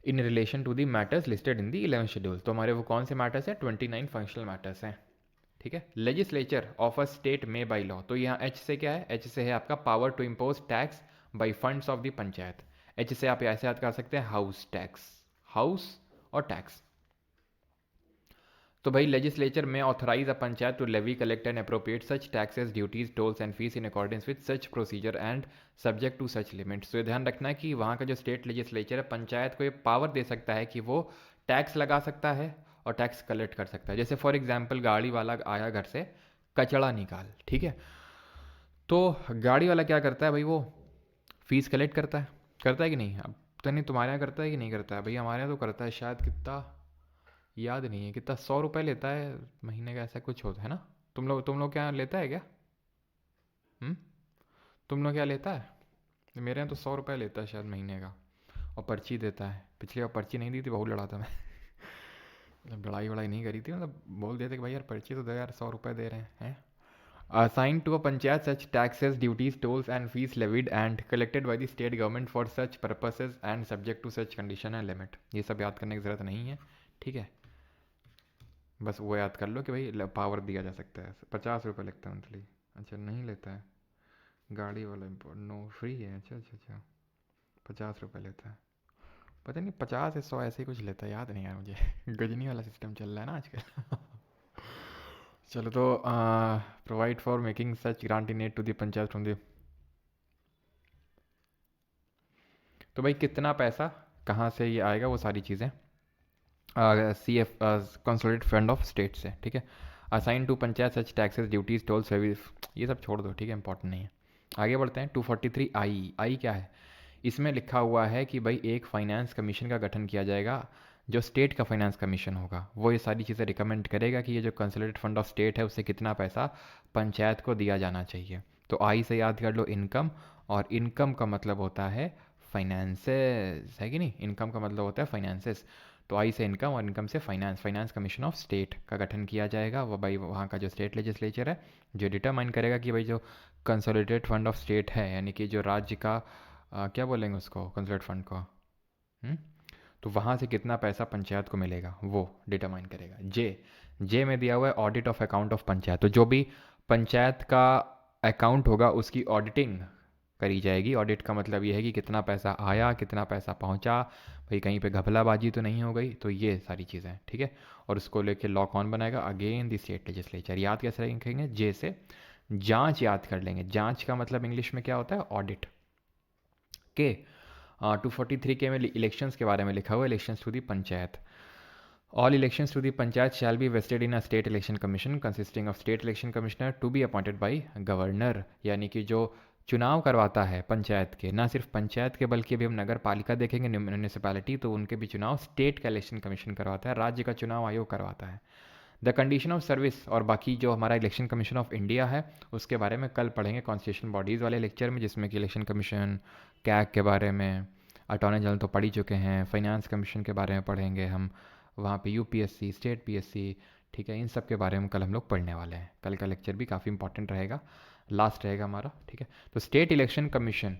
in relation to the matters listed in the 11 schedule. तो हमारे वो कौन से मैटर्स हैं, 29 फंक्शनल मैटर्स हैं। ठीक है, लेजिस्लेचर ऑफ अ स्टेट में बाई लॉ, तो यहाँ एच से क्या है, एच से है आपका power to impose tax by funds of the panchayat. H से आप ऐसे याद कर सकते हैं, हाउस टैक्स, हाउस और टैक्स। तो भाई लेजिस्लेचर में authorise a panchayat to levy collect and appropriate such taxes duties tolls and fees in accordance with such procedure and subject to such limits. तो ये ध्यान रखना है कि वहाँ का जो स्टेट लेजिस्लेचर है पंचायत को ये पावर दे सकता है कि वो टैक्स लगा सकता है और टैक्स कलेक्ट कर सकता है। जैसे फॉर एग्जाम्पल गाड़ी वाला आया घर से, कचड़ा निकाल, ठीक है, तो गाड़ी वाला क्या करता है भाई, वो फीस कलेक्ट करता है कि नहीं। अब तो नहीं, तुम्हारे यहाँ करता है कि नहीं करता है, भाई हमारे यहाँ तो करता है, शायद कितना याद नहीं है, कितना 100 रुपये लेता है महीने का, ऐसा कुछ होता है ना। तुम लोग क्या लेता है क्या, हम्म, तुम लोग क्या लेता है, मेरे यहाँ तो 100 रुपये लेता है शायद महीने का, और पर्ची देता है। पिछली बार पर्ची नहीं दी थी, बहुत लड़ा था मैं मतलब लड़ाई वड़ाई नहीं करी थी, मतलब बोल देते कि भाई यार पर्ची तो दे यार, 100 रुपये दे रहे हैं। Assigned to a panchayat such taxes, duties, tolls and fees levied and collected by the state government for such purposes and subject to such condition and limit। ये सब याद करने की ज़रूरत नहीं है, ठीक है, बस वो याद कर लो कि भाई पावर दिया जा सकता है। 50 रुपये लगता है मंथली, अच्छा नहीं लेता है गाड़ी वाला, नो फ्री है, अच्छा अच्छा अच्छा, 50 रुपये लेता है, पता नहीं 50 या 100 ऐसे ही कुछ लेता है, याद नहीं यार मुझे गजनी वाला सिस्टम चल रहा है ना आजकल चलो, तो provide for making such grant in aid to the panchayat from the, तो भाई कितना पैसा कहाँ से ये आएगा वो सारी चीज़ें C F consolidated fund of state से, ठीक है। Assign to panchayat such taxes duties toll service, ये सब छोड़ दो, ठीक है, इंपॉर्टेंट नहीं है। आगे बढ़ते हैं। 243 आई क्या है, इसमें लिखा हुआ है कि भाई एक फाइनेंस कमीशन का गठन किया जाएगा, जो स्टेट का फाइनेंस कमीशन होगा वो ये सारी चीज़ें रिकमेंड करेगा कि ये जो कंसोलिडेटेड फंड ऑफ स्टेट है उससे कितना पैसा पंचायत को दिया जाना चाहिए। तो आई से याद कर लो इनकम, और इनकम का मतलब होता है फाइनेंसेस, है कि नहीं, इनकम का मतलब होता है फाइनेंसेस। तो आई से इनकम और इनकम से finance, finance commission of state का गठन किया जाएगा। वो भाई वहाँ का जो स्टेट लेजिस्लेचर है जो डिटरमाइन करेगा कि भाई जो कंसोलिडेटेड फंड ऑफ स्टेट है, यानी कि जो राज्य का क्या बोलेंगे उसको, कंसोलिडेटेड फंड को, तो वहाँ से कितना पैसा पंचायत को मिलेगा वो डिटरमाइन करेगा। जे में दिया हुआ है audit of account of panchayat, तो जो भी पंचायत का अकाउंट होगा उसकी ऑडिटिंग करी जाएगी। ऑडिट का मतलब ये है कि कितना पैसा आया, कितना पैसा पहुंचा, भाई कहीं पे घपलाबाजी तो नहीं हो गई, तो ये सारी चीज़ें, ठीक है। और उसको लेके लॉ कौन बनाएगा? Again the state legislature. याद कैसे रखेंगे? जे से जांच याद कर लेंगे। जांच का मतलब इंग्लिश में क्या होता है? ऑडिट। के 243 के में इलेक्शंस के बारे में लिखा हुआ है, elections to the panchayat. All elections to the panchayat shall be vested in a state election commission consisting of state election commissioner to be appointed by governor। यानी कि जो चुनाव करवाता है पंचायत के, ना सिर्फ पंचायत के बल्कि अभी हम नगर पालिका देखेंगे, म्यूनिसिपैलिटी, तो उनके भी चुनाव स्टेट का इलेक्शन कमीशन करवाता है, राज्य का चुनाव आयोग करवाता है। द कंडीशन ऑफ सर्विस और बाकी जो हमारा इलेक्शन कमीशन ऑफ इंडिया है उसके बारे में कल पढ़ेंगे कॉन्स्टिट्यूशन बॉडीज़ वाले लेक्चर में, जिसमें कि इलेक्शन कमीशन, कैग के बारे में, अटॉर्नी जनरल तो पढ़ ही चुके हैं, फाइनेंस कमीशन के बारे में पढ़ेंगे हम, वहाँ पे यूपीएससी, स्टेट पीएससी, ठीक है, इन सब के बारे में कल हम लोग पढ़ने वाले हैं। कल का लेक्चर भी काफ़ी इंपॉर्टेंट रहेगा, लास्ट रहेगा हमारा, ठीक है। तो state election commission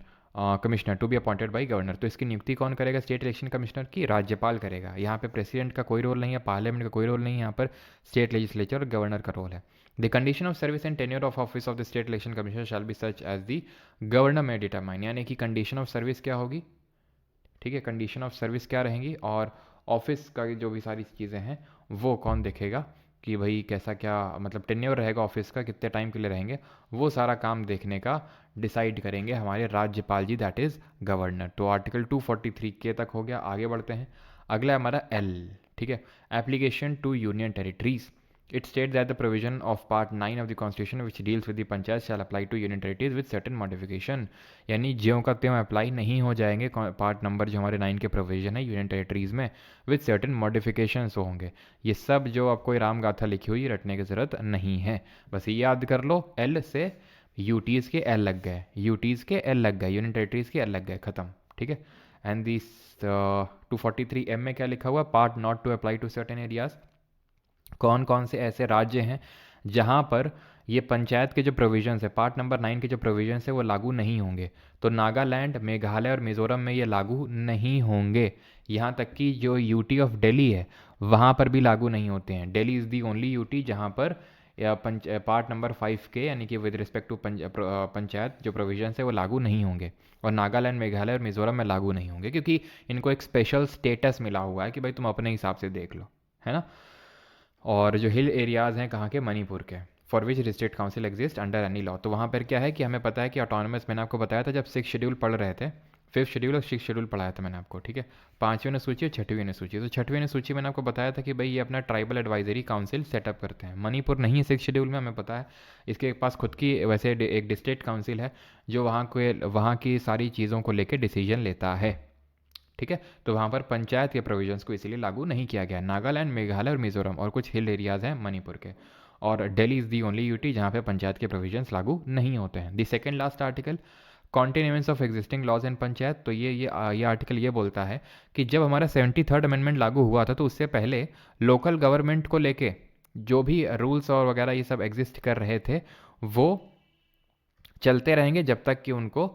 commissioner to be appointed by governor, तो इसकी नियुक्ति कौन करेगा स्टेट इलेक्शन कमिश्नर की? राज्यपाल करेगा। यहाँ पे प्रेसिडेंट का कोई रोल नहीं है, पार्लियामेंट का कोई रोल नहीं है, यहाँ पर स्टेट लेजिस्लेचर और गवर्नर का रोल है। The condition of service and tenure of office of the state election commissioner shall be such as the governor में डिटरमाइन, यानी कि कंडीशन ऑफ सर्विस क्या होगी, ठीक है, कंडीशन ऑफ सर्विस क्या रहेंगी, और ऑफिस का जो भी सारी चीज़ें हैं वो कौन देखेगा कि भाई कैसा क्या मतलब टेन्योर रहेगा ऑफिस का, कितने टाइम के लिए रहेंगे, वो सारा काम देखने का डिसाइड करेंगे हमारे राज्यपाल जी, दैट इज़ गवर्नर। तो आर्टिकल 243 के तक हो गया। आगे बढ़ते हैं, अगला हमारा एल, ठीक है, application to union territories. It states that the provision of Part 9 of the Constitution which deals with the panchayat shall apply to union territories with certain modification। यानी ज्यों का त्यों अप्लाई नहीं हो जाएंगे पार्ट नंबर जो हमारे 9 के प्रोविजन है यूनियन टेरिटरीज में, विद सर्टेन मॉडिफिकेशंस होंगे। ये सब जो आपको राम गाथा लिखी हुई रटने की ज़रूरत नहीं है, बस ये याद कर लो, एल से यूटीज़ के एल लग गए, यूटीज़ के एल लग गए, यूनियन टेरिटरीज के एल लग गए, खत्म, ठीक है। एंड दिस 243 एम में क्या लिखा हुआ? Part not to apply to certain areas. कौन कौन से ऐसे राज्य हैं जहां पर ये पंचायत के जो प्रोविजंस है, पार्ट नंबर 9 के जो प्रोविजंस है वो लागू नहीं होंगे? तो नागालैंड, मेघालय और मिजोरम में ये लागू नहीं होंगे। यहाँ तक कि जो यूटी ऑफ दिल्ली है वहाँ पर भी लागू नहीं होते हैं। Delhi is the only UT जहाँ पर पार्ट नंबर 5 के यानी कि विद रिस्पेक्ट टू पंचायत जो प्रोविजंस है वो लागू नहीं होंगे। और नागालैंड, मेघालय और मिजोरम में लागू नहीं होंगे क्योंकि इनको एक स्पेशल स्टेटस मिला हुआ है कि भाई तुम अपने हिसाब से देख लो, है ना। और जो हिल एरियाज़ हैं कहाँ के? मणिपुर के, for which state council exist under any law. तो वहाँ पर क्या है कि हमें पता है कि ऑटोनमस, मैंने आपको बताया था जब 6 शेड्यूल पढ़ रहे थे, 5th शेड्यूल और 6th शेड्यूल पढ़ाया था मैंने आपको, ठीक है, 5वीं अनुसूची और 6वीं अनुसूची। तो 6वीं अनुसूची मैंने आपको बताया था कि भाई ये अपना ट्राइबल एडवाइजरी काउंसिल सेटअप करते हैं। मणिपुर नहीं है 6th शेड्यूल में, हमें पता है, इसके पास खुद की वैसे एक डिस्ट्रिक्ट काउंसिल है जो वहाँ की सारी चीज़ों को लेकर डिसीजन लेता है, ठीक है। तो वहाँ पर पंचायत के प्रोविजंस को इसीलिए लागू नहीं किया गया। नागालैंड, मेघालय और मिजोरम और कुछ हिल एरियाज़ हैं मणिपुर के, और Delhi is the only UT जहाँ पे पंचायत के प्रोविजंस लागू नहीं होते हैं। The second last article, continuance of existing laws in panchayat. तो ये आर्टिकल ये बोलता है कि जब हमारा 73rd अमेंडमेंट लागू हुआ था तो उससे पहले लोकल गवर्नमेंट को लेके जो भी रूल्स और वगैरह ये सब एग्जिस्ट कर रहे थे वो चलते रहेंगे जब तक कि उनको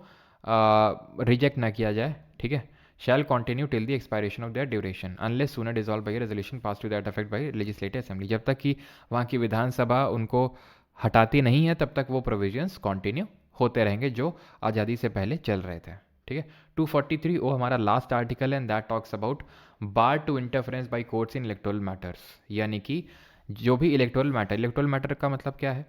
रिजेक्ट ना किया जाए, ठीक है। shall continue till the expiration of their duration unless sooner dissolved by a resolution passed to that effect by legislative assembly। जब तक कि वहाँ की विधानसभा उनको हटाती नहीं है तब तक वो प्रोविजंस कंटिन्यू होते रहेंगे जो आज़ादी से पहले चल रहे थे, ठीक है। 243 वो हमारा लास्ट आर्टिकल है, that talks about bar to interference by courts in electoral matters. यानी कि जो भी इलेक्टोरल मैटर का मतलब क्या है?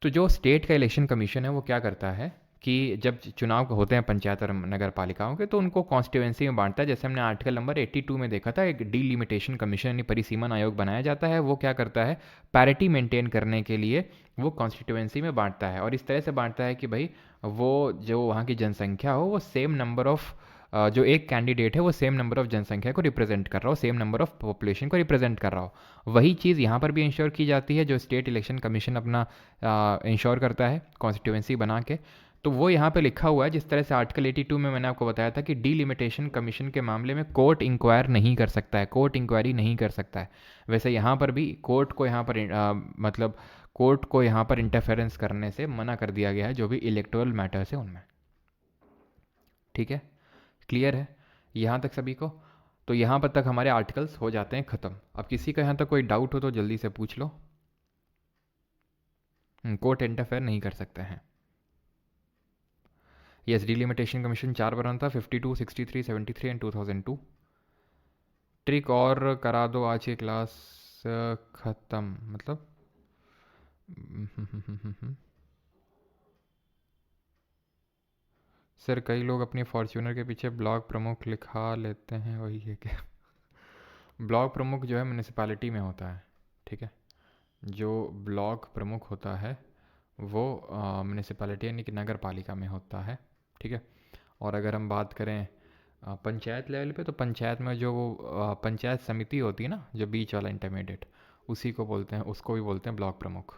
तो जो स्टेट का इलेक्शन कमीशन है वो क्या करता है कि जब चुनाव होते हैं पंचायत और नगर पालिकाओं के तो उनको कॉन्स्टिट्यूएंसी में बांटता है। जैसे हमने आर्टिकल नंबर 82 में देखा था, एक डीलिमिटेशन कमीशन यानी परिसीमन आयोग बनाया जाता है। वो क्या करता है? पैरिटी मेंटेन करने के लिए वो कॉन्स्टिट्यूएंसी में बांटता है, और इस तरह से बांटता है कि भाई वो जो वहाँ की जनसंख्या हो वो सेम नंबर ऑफ जो एक कैंडिडेट है वो सेम नंबर ऑफ जनसंख्या को रिप्रेजेंट कर रहा हो, सेम नंबर ऑफ पॉपुलेशन को रिप्रेजेंट कर रहा हो। वही चीज़ यहाँ पर भी इंश्योर की जाती है जो स्टेट इलेक्शन कमीशन अपना इंश्योर करता है कॉन्स्टिट्यूएंसी बना के। तो वो यहाँ पे लिखा हुआ है, जिस तरह से आर्टिकल 82 में मैंने आपको बताया था कि डीलिमिटेशन कमीशन के मामले में कोर्ट इंक्वायर नहीं कर सकता है, कोर्ट इंक्वायरी नहीं कर सकता है, वैसे यहाँ पर भी कोर्ट को यहाँ पर मतलब कोर्ट को यहाँ पर इंटरफेरेंस करने से मना कर दिया गया है जो भी इलेक्टोरल मैटर्स है उनमें, ठीक है। क्लियर है यहाँ तक सभी को? तो यहाँ पर तक हमारे आर्टिकल्स हो जाते हैं ख़त्म। अब किसी का यहाँ तक कोई डाउट हो तो जल्दी से पूछ लो। कोर्ट इंटरफेयर नहीं कर सकते हैं। यस, डिलिमिटेशन कमीशन 4 बार था, 52, 63, 73 एंड 2002। ट्रिक और करा दो, आज की क्लास ख़त्म मतलब। सर कई लोग अपनी फॉर्च्यूनर के पीछे ब्लॉक प्रमुख लिखा लेते हैं, वही है क्या? ब्लॉक प्रमुख जो है म्यूनिसिपैलिटी में होता है, ठीक है। जो ब्लॉक प्रमुख होता है वो म्यूनिसिपैलिटी यानी कि नगर पालिका में होता है, ठीक है। और अगर हम बात करें पंचायत लेवल पे, तो पंचायत में जो वो पंचायत समिति होती है ना, जो बीच वाला इंटरमीडिएट, उसी को बोलते हैं, उसको भी बोलते हैं ब्लॉक प्रमुख।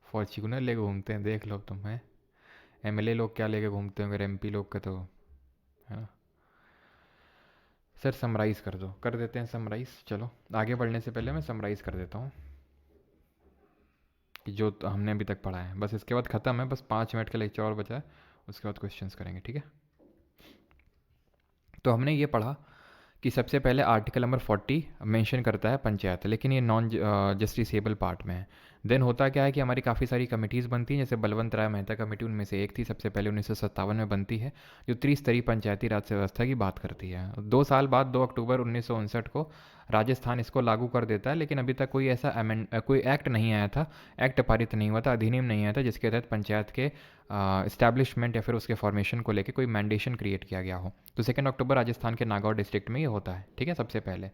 फॉर्च्यूनर लेके घूमते हैं, देख लो तुम। है एमएलए लोग क्या लेके घूमते होंगे, एमपी लोग का तो, है ना। सर समराइज़ कर दो, कर देते हैं समराइज़। चलो आगे बढ़ने से पहले मैं समराइज़ कर देता हूँ कि जो हमने अभी तक पढ़ा है, बस इसके बाद ख़त्म है, बस 5 मिनट का लेक्चर और बचा है, उसके बाद क्वेश्चंस करेंगे, ठीक है। तो हमने ये पढ़ा कि सबसे पहले आर्टिकल नंबर 40 मेंशन करता है पंचायत, लेकिन ये नॉन जस्टिसेबल पार्ट में है। देन होता क्या है कि हमारी काफ़ी सारी कमिटीज़ बनती हैं, जैसे बलवंत राय मेहता कमेटी उनमें से एक थी, सबसे पहले 1957 में बनती है, जो त्रिस्तरीय पंचायती राज व्यवस्था की बात करती है। 2 साल बाद 2 अक्टूबर 1959 को राजस्थान इसको लागू कर देता है, लेकिन अभी तक कोई ऐसा कोई एक्ट नहीं आया था, एक्ट पारित नहीं हुआ था, अधिनियम नहीं आया था जिसके तहत पंचायत के इस्टेब्लिशमेंट या फिर उसके फॉर्मेशन को लेकर कोई मैंडेशन क्रिएट किया गया हो। तो 2 अक्टूबर राजस्थान के नागौर डिस्ट्रिक्ट में ये होता है, ठीक है, सबसे पहले।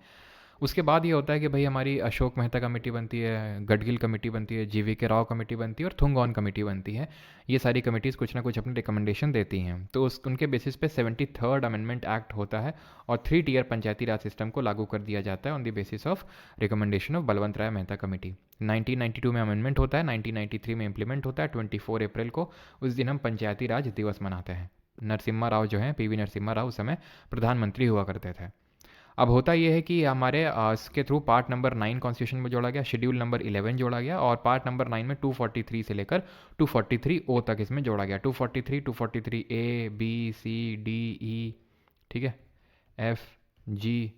उसके बाद ये होता है कि भाई हमारी अशोक मेहता कमेटी बनती है, गडगिल कमेटी बनती है, जीवी के राव कमेटी बनती है और थुंगॉन कमेटी बनती है। ये सारी कमेटीज़ कुछ ना कुछ अपनी रिकमेंडेशन देती हैं, तो उस उनके बेसिस पे 73rd अमेंडमेंट एक्ट होता है और 3 टियर पंचायती राज सिस्टम को लागू कर दिया जाता है on the basis of recommendation of Balwant Rai Mehta committee. 1992 में अमेंडमेंट होता है, 1993 में इम्प्लीमेंट होता है। 24 अप्रैल को उस दिन हम पंचायती राज दिवस मनाते हैं। नरसिम्हा राव जो हैं, पीवी नरसिम्हा राव उस समय प्रधानमंत्री हुआ करते थे। अब होता यह है कि हमारे इसके थ्रू पार्ट नंबर 9 कॉन्स्टिट्यूशन में जोड़ा गया, शेड्यूल नंबर 11 जोड़ा गया, और पार्ट नंबर 9 में 243 से लेकर 243 ओ तक इसमें जोड़ा गया। 243, 243 ए, बी, सी, डी, ई, ठीक है, एफ, जी,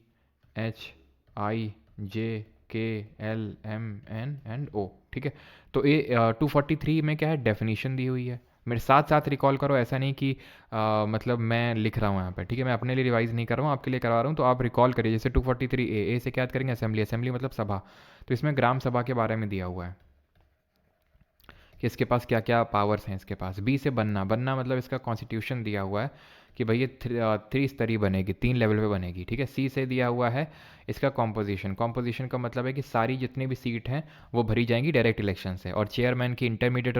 एच, आई, जे, के, एल, एम, एन एंड ओ, ठीक है। तो ए 243 में क्या है, डेफिनेशन दी हुई है। मेरे साथ साथ रिकॉल करो, ऐसा नहीं कि मतलब मैं लिख रहा हूँ यहाँ पे, ठीक है, मैं अपने लिए रिवाइज नहीं कर रहा हूँ, आपके लिए करवा रहा हूँ, तो आप रिकॉल करिए। जैसे 243 ए से क्या याद करेंगे, असेंबली, असेंबली मतलब सभा, तो इसमें ग्राम सभा के बारे में दिया हुआ है कि इसके पास क्या क्या पावर्स हैं इसके पास। बी से बनना, बनना मतलब इसका कॉन्स्टिट्यूशन दिया हुआ है कि भाई ये त्रिस्तरीय बनेगी, 3 लेवल पे बनेगी, ठीक है। सी से दिया हुआ है इसका कॉम्पोजिशन, कॉम्पोजिशन का मतलब है कि सारी जितनी भी सीट हैं वो भरी जाएंगी डायरेक्ट इलेक्शन से, और चेयरमैन की इंटरमीडिएट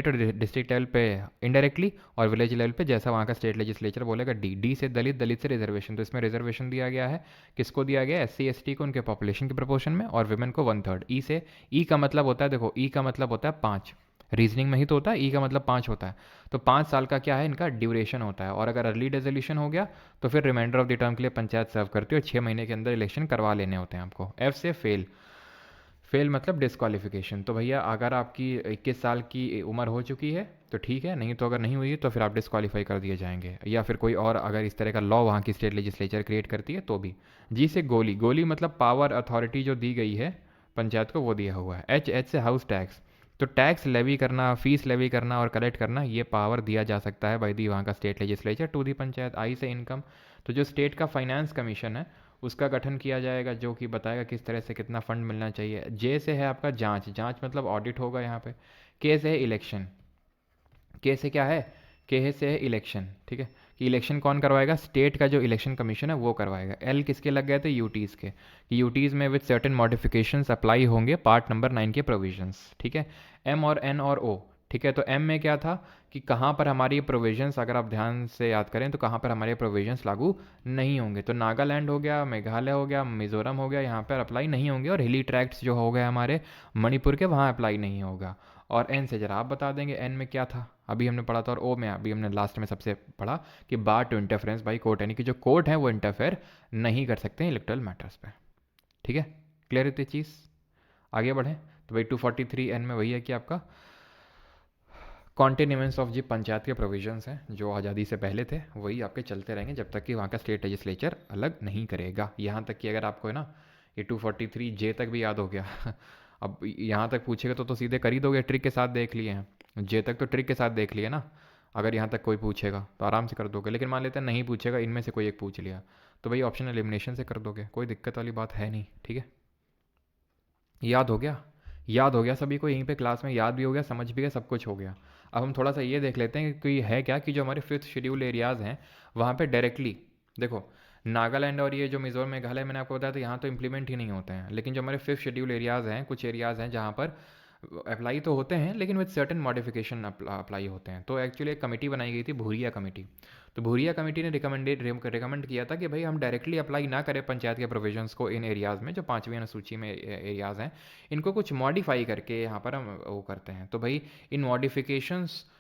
और डिस्ट्रिक्ट लेवल पे इनडायरेक्टली, और विलेज लेवल पे जैसा वहाँ का स्टेट लेजिस्लेचर बोलेगा। डी, डी से दलित, दलित से रिजर्वेशन, तो इसमें रिजर्वेशन दिया गया है, किसको दिया गया है, SC ST को उनके पॉपुलेशन के प्रोपोर्शन में, और वुमेन को 1/3। ई से, ई का मतलब होता है, देखो ई का मतलब होता है 5, रीजनिंग में ही तो होता है, ई का मतलब 5 होता है, तो 5 साल का क्या है इनका ड्यूरेशन होता है। और अगर अर्ली डिसोल्यूशन हो गया तो फिर रिमाइंडर ऑफ द टर्म के लिए पंचायत सर्व करती है, और 6 महीने के अंदर इलेक्शन करवा लेने होते हैं आपको। एफ से फेल, फेल मतलब डिस्क्वालिफिकेशन। तो भैया अगर आपकी 21 साल की उम्र हो चुकी है तो ठीक है, नहीं तो अगर नहीं हुई है तो फिर आप डिस्क्वालीफाई कर दिए जाएंगे, या फिर कोई और अगर इस तरह का लॉ वहाँ की स्टेट लेजिस्लेचर क्रिएट करती है तो भी। जी से गोली, गोली मतलब पावर, अथॉरिटी जो दी गई है पंचायत को वो दिया हुआ है। एच, एच से हाउस टैक्स, तो टैक्स लेवी करना, फीस लेवी करना और कलेक्ट करना, ये पावर दिया जा सकता है बाई दी वहाँ का state legislature to the panchayat. I say income, तो जो स्टेट का फाइनेंस कमीशन है उसका गठन किया जाएगा, जो कि बताएगा किस तरह से कितना फंड मिलना चाहिए। जे से है आपका जांच, जांच मतलब ऑडिट होगा यहाँ पे। के से है इलेक्शन, के से क्या है, के से है इलेक्शन, ठीक है, कि इलेक्शन कौन करवाएगा, स्टेट का जो इलेक्शन कमीशन है वो करवाएगा। एल किसके लग गए थे, यूटीज़ के, कि यूटीज़ में विद सर्टेन मॉडिफिकेशंस अप्लाई होंगे पार्ट नंबर 9 के प्रोविजंस, ठीक है। एम और एन और ओ, ठीक है, तो एम में क्या था कि कहाँ पर हमारी प्रोविजंस, अगर आप ध्यान से याद करें तो कहाँ पर हमारे प्रोविजंस लागू नहीं होंगे, तो नागालैंड हो गया, मेघालय हो गया, मिजोरम हो गया, यहाँ पर अप्लाई नहीं होंगे, और हिली ट्रैक्ट्स जो हो गए हमारे मणिपुर के, वहाँ अप्लाई नहीं होगा। और एन से जरा आप बता देंगे एन में क्या था, अभी हमने पढ़ा था, और ओ में अभी हमने लास्ट में सबसे पढ़ा कि बार टू इंटरफेरेंस बाई कोर्ट, यानी कि जो कोर्ट है वो इंटरफेयर नहीं कर सकते हैं इलेक्टोरल मैटर्स पे, ठीक है। क्लियर है चीज़, आगे बढ़ें। तो भाई 243 एन में वही है कि आपका कॉन्टिन्यूएंस ऑफ जी पंचायत के प्रोविजंस हैं जो आज़ादी से पहले थे, वही आपके चलते रहेंगे जब तक कि वहाँ का स्टेट लेजिस्लेचर अलग नहीं करेगा। यहाँ तक कि अगर आपको है ना ये 243 जे तक भी याद हो गया अब यहाँ तक पूछेगा तो सीधे कर ही दोगे, ट्रिक के साथ देख लिए हैं। जे तक तो ट्रिक के साथ देख लिए ना, अगर यहाँ तक कोई पूछेगा तो आराम से कर दोगे। लेकिन मान लेते हैं नहीं पूछेगा, इनमें से कोई एक पूछ लिया, तो भाई ऑप्शन एलिमिनेशन से कर दोगे, कोई दिक्कत वाली बात है नहीं। ठीक है, याद हो गया? याद हो गया सभी को? यहीं पे क्लास में याद भी हो गया, समझ भी गया, सब कुछ हो गया। अब हम थोड़ा सा ये देख लेते हैं कि है क्या कि जो हमारे फिफ्थ शेड्यूल एरियाज़ हैं वहाँ पे डायरेक्टली देखो, नागालैंड और ये जो मिजोरम मेघालय मैंने आपको बताया था यहाँ तो इम्प्लीमेंट ही नहीं होते हैं, लेकिन जो हमारे फिफ्थ शेड्यूल एरियाज़ हैं, कुछ एरियाज़ हैं जहाँ पर अप्लाई तो होते हैं लेकिन विद सर्टेन मॉडिफिकेशन अप्लाई होते हैं। तो एक्चुअली एक कमेटी बनाई गई थी, भूरिया कमेटी। तो भूरिया कमेटी ने रिकमेंड किया था कि भाई हम डायरेक्टली अप्लाई ना करें पंचायत के प्रोविजंस को इन एरियाज़ में, जो 5वीं अनुसूची में एरियाज़ हैं, इनको कुछ मॉडिफाई करके यहाँ पर हम वो करते हैं। तो भाई इन मॉडिफिकेशंस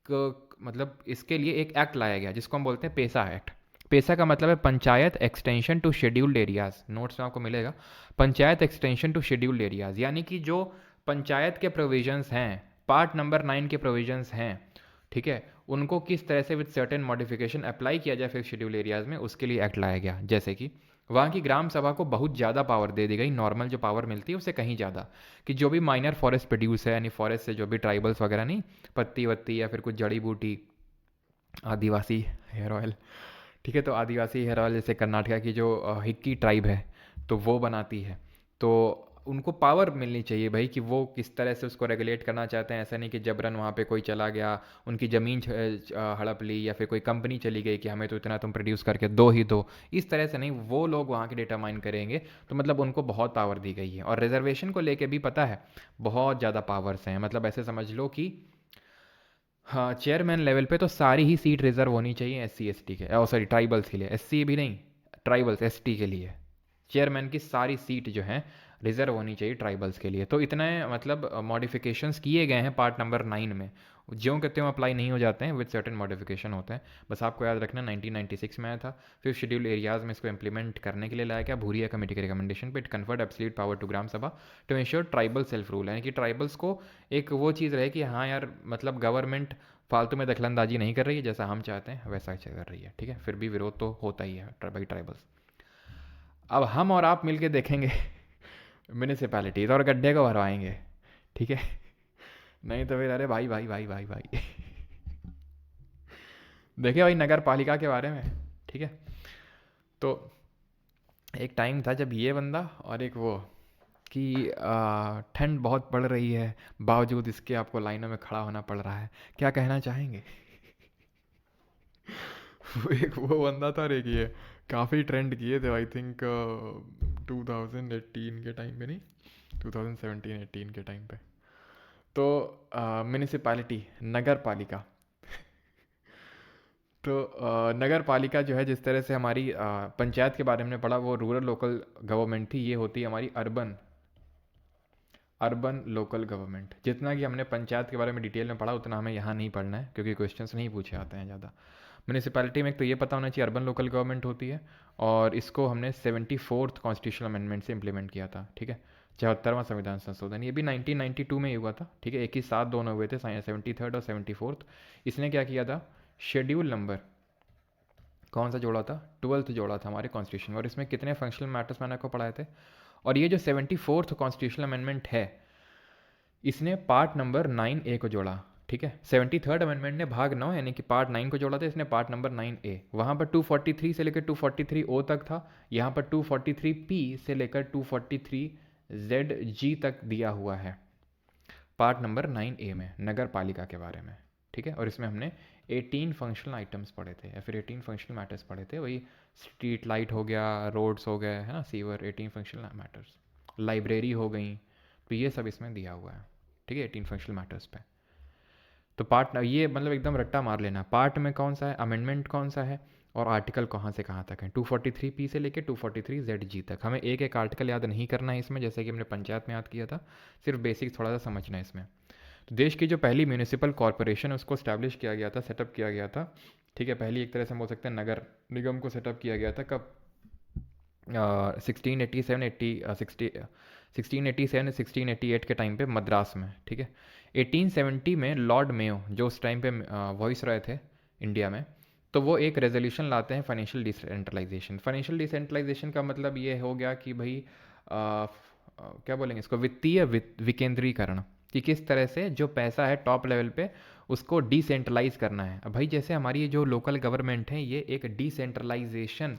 मतलब इसके लिए एक एक्ट लाया गया जिसको हम बोलते हैं पेसा एक्ट। पेसा का मतलब है panchayat extension to scheduled areas, notes में आपको मिलेगा, panchayat extension to scheduled areas, यानी कि जो पंचायत के प्रोविजंस हैं, पार्ट नंबर 9 के प्रोविजंस हैं, ठीक है, उनको किस तरह से विद सर्टेन मॉडिफिकेशन अप्लाई किया जाए फिर शेड्यूल एरियाज में, उसके लिए एक्ट लाया गया। जैसे कि वहाँ की ग्राम सभा को बहुत ज़्यादा पावर दे दी गई, नॉर्मल जो पावर मिलती है उससे कहीं ज़्यादा, कि जो भी माइनर फॉरेस्ट प्रोड्यूस है, यानी फॉरेस्ट से जो भी ट्राइबल्स वगैरह नहीं, पत्ती वत्ती या फिर कुछ जड़ी बूटी, आदिवासी हेयर ऑयल, ठीक है, तो आदिवासी हेयर ऑयल जैसे कर्नाटका की जो हिक्की ट्राइब है तो वो बनाती है, तो उनको पावर मिलनी चाहिए भाई कि वो किस तरह से उसको रेगुलेट करना चाहते हैं। ऐसा नहीं कि जबरन वहाँ पे कोई चला गया, उनकी ज़मीन हड़प ली, या फिर कोई कंपनी चली गई कि हमें तो इतना तुम प्रोड्यूस करके दो ही दो, इस तरह से नहीं, वो लोग वहाँ के डेटा माइन करेंगे। तो मतलब उनको बहुत पावर दी गई है। और रिजर्वेशन को लेके भी पता है बहुत ज़्यादा पावर्स हैं, मतलब ऐसे समझ लो कि हाँ, चेयरमैन लेवल पे तो सारी ही सीट रिजर्व होनी चाहिए SC ST के, सॉरी ट्राइबल्स के लिए, SC भी नहीं, ट्राइबल्स ST के लिए चेयरमैन की सारी सीट जो है रिजर्व होनी चाहिए ट्राइबल्स के लिए। तो इतने मतलब मॉडिफिकेशंस किए गए हैं पार्ट नंबर 9 में, ज्यों कहते हैं अप्लाई नहीं हो जाते हैं, विद सर्टेन मॉडिफिकेशन होते हैं। बस आपको याद रखना 1996 में आया था, फिर शेड्यूल एरियाज में इसको इंप्लीमेंट करने के लिए लाया गया भूरिया कमेटी के रिकमेंडेशन पे। It conferred absolute power to gram sabha to ensure tribal self rule, यानी कि ट्राइबल्स को एक वो चीज़ रहे कि हाँ यार, मतलब गवर्नमेंट फालतू में दखलंदाजी नहीं कर रही है, जैसा हम चाहते हैं वैसा कर रही है। ठीक है, फिर भी विरोध तो होता ही है भाई ट्राइबल्स। अब हम और आप मिलके देखेंगे म्यूनिसिपैलिटीज़ और गड्ढे को भरवाएंगे, ठीक है, नहीं तो फिर अरे भाई भाई भाई भाई भाई देखिए भाई नगर पालिका के बारे में, ठीक है, तो एक टाइम था जब ये बंदा और एक वो कि ठंड बहुत पड़ रही है, बावजूद इसके आपको लाइनों में खड़ा होना पड़ रहा है, क्या कहना चाहेंगे? एक वो बंदा था और एक ये, काफ़ी ट्रेंड किए थे आई थिंक 2018 के टाइम पे, नहीं 2017-18 के टाइम पे। तो म्यूनिसिपैलिटी, नगर पालिका, तो नगर पालिका जो है, जिस तरह से हमारी पंचायत के बारे में पढ़ा वो रूरल लोकल गवर्नमेंट थी, ये होती है हमारी अर्बन लोकल गवर्नमेंट। जितना कि हमने पंचायत के बारे में डिटेल में पढ़ा उतना हमें यहाँ नहीं पढ़ना है, क्योंकि क्वेश्चंस नहीं पूछे आते हैं ज़्यादा। म्यूनिसिपैलिटी में एक तो ये पता होना चाहिए अर्बन लोकल गवर्नमेंट होती है, और इसको हमने 74th कॉन्स्टिट्यूशनल अमेंडमेंट से इंप्लीमेंट किया था। ठीक है, 74वां संविधान संशोधन, ये भी 1992 में ही हुआ था। ठीक है, एक ही साथ दोनों हुए थे, 73rd और 74th। इसने क्या किया था, शेड्यूल नंबर कौन सा जोड़ा था, 12th जोड़ा था हमारे कॉन्स्टिट्यूशन, और इसमें कितने फंक्शनल मैटर्स मैंने आपको पढ़ाए थे। और ये जो 74th कॉन्स्टिट्यूशनल अमेंडमेंट है, इसने पार्ट नंबर 9A को जोड़ा। ठीक है, 73rd अमेंडमेंट ने भाग 9 यानी कि पार्ट 9 को जोड़ा था, इसने पार्ट नंबर 9A। वहाँ पर 243 से लेकर 243O तक था, यहाँ पर 243P से लेकर 243ZG तक दिया हुआ है पार्ट नंबर 9A में नगर पालिका के बारे में। ठीक है, और इसमें हमने 18 फंक्शनल आइटम्स पढ़े थे, या फिर 18 फंक्शनल मैटर्स पढ़े थे। वही स्ट्रीट लाइट हो गया, रोड्स हो गए, है ना, सीवर, 18 फंक्शनल मैटर्स, लाइब्रेरी हो गई, तो ये सब इसमें दिया हुआ है। ठीक है, 18 फंक्शनल मैटर्स पे। तो पार्ट ये मतलब एकदम रट्टा मार लेना, पार्ट में कौन सा है, अमेंडमेंट कौन सा है, और आर्टिकल कहाँ से कहाँ तक है। 243P से लेके 243ZG तक हमें एक एक आर्टिकल याद नहीं करना है इसमें, जैसे कि हमने पंचायत में याद किया था, सिर्फ बेसिक थोड़ा सा समझना है इसमें। तो देश की जो पहली म्यूनिसिपल कॉरपोरेशन उसको स्टैब्लिश किया गया था, सेटअप किया गया था। ठीक है, पहली एक तरह से हम बोल सकते हैं नगर निगम को सेटअप किया गया था कब, 1687 80 60 1687 1688 के टाइम पे मद्रास में, ठीक है। 1870 में लॉर्ड मेयो जो उस टाइम पे वॉइस रॉय थे इंडिया में, तो वो एक रेजोल्यूशन लाते हैं फाइनेंशियल डिसेंट्रलाइजेशन। फाइनेंशियल डिसेंट्रलाइजेशन का मतलब ये हो गया कि भाई क्या बोलेंगे इसको, वित्तीय विकेंद्रीकरण, कि किस तरह से जो पैसा है टॉप लेवल पे उसको डिसेंट्रलाइज करना है। अब भाई जैसे हमारी ये जो लोकल गवर्नमेंट है ये एक डिसेंट्रलाइजेशन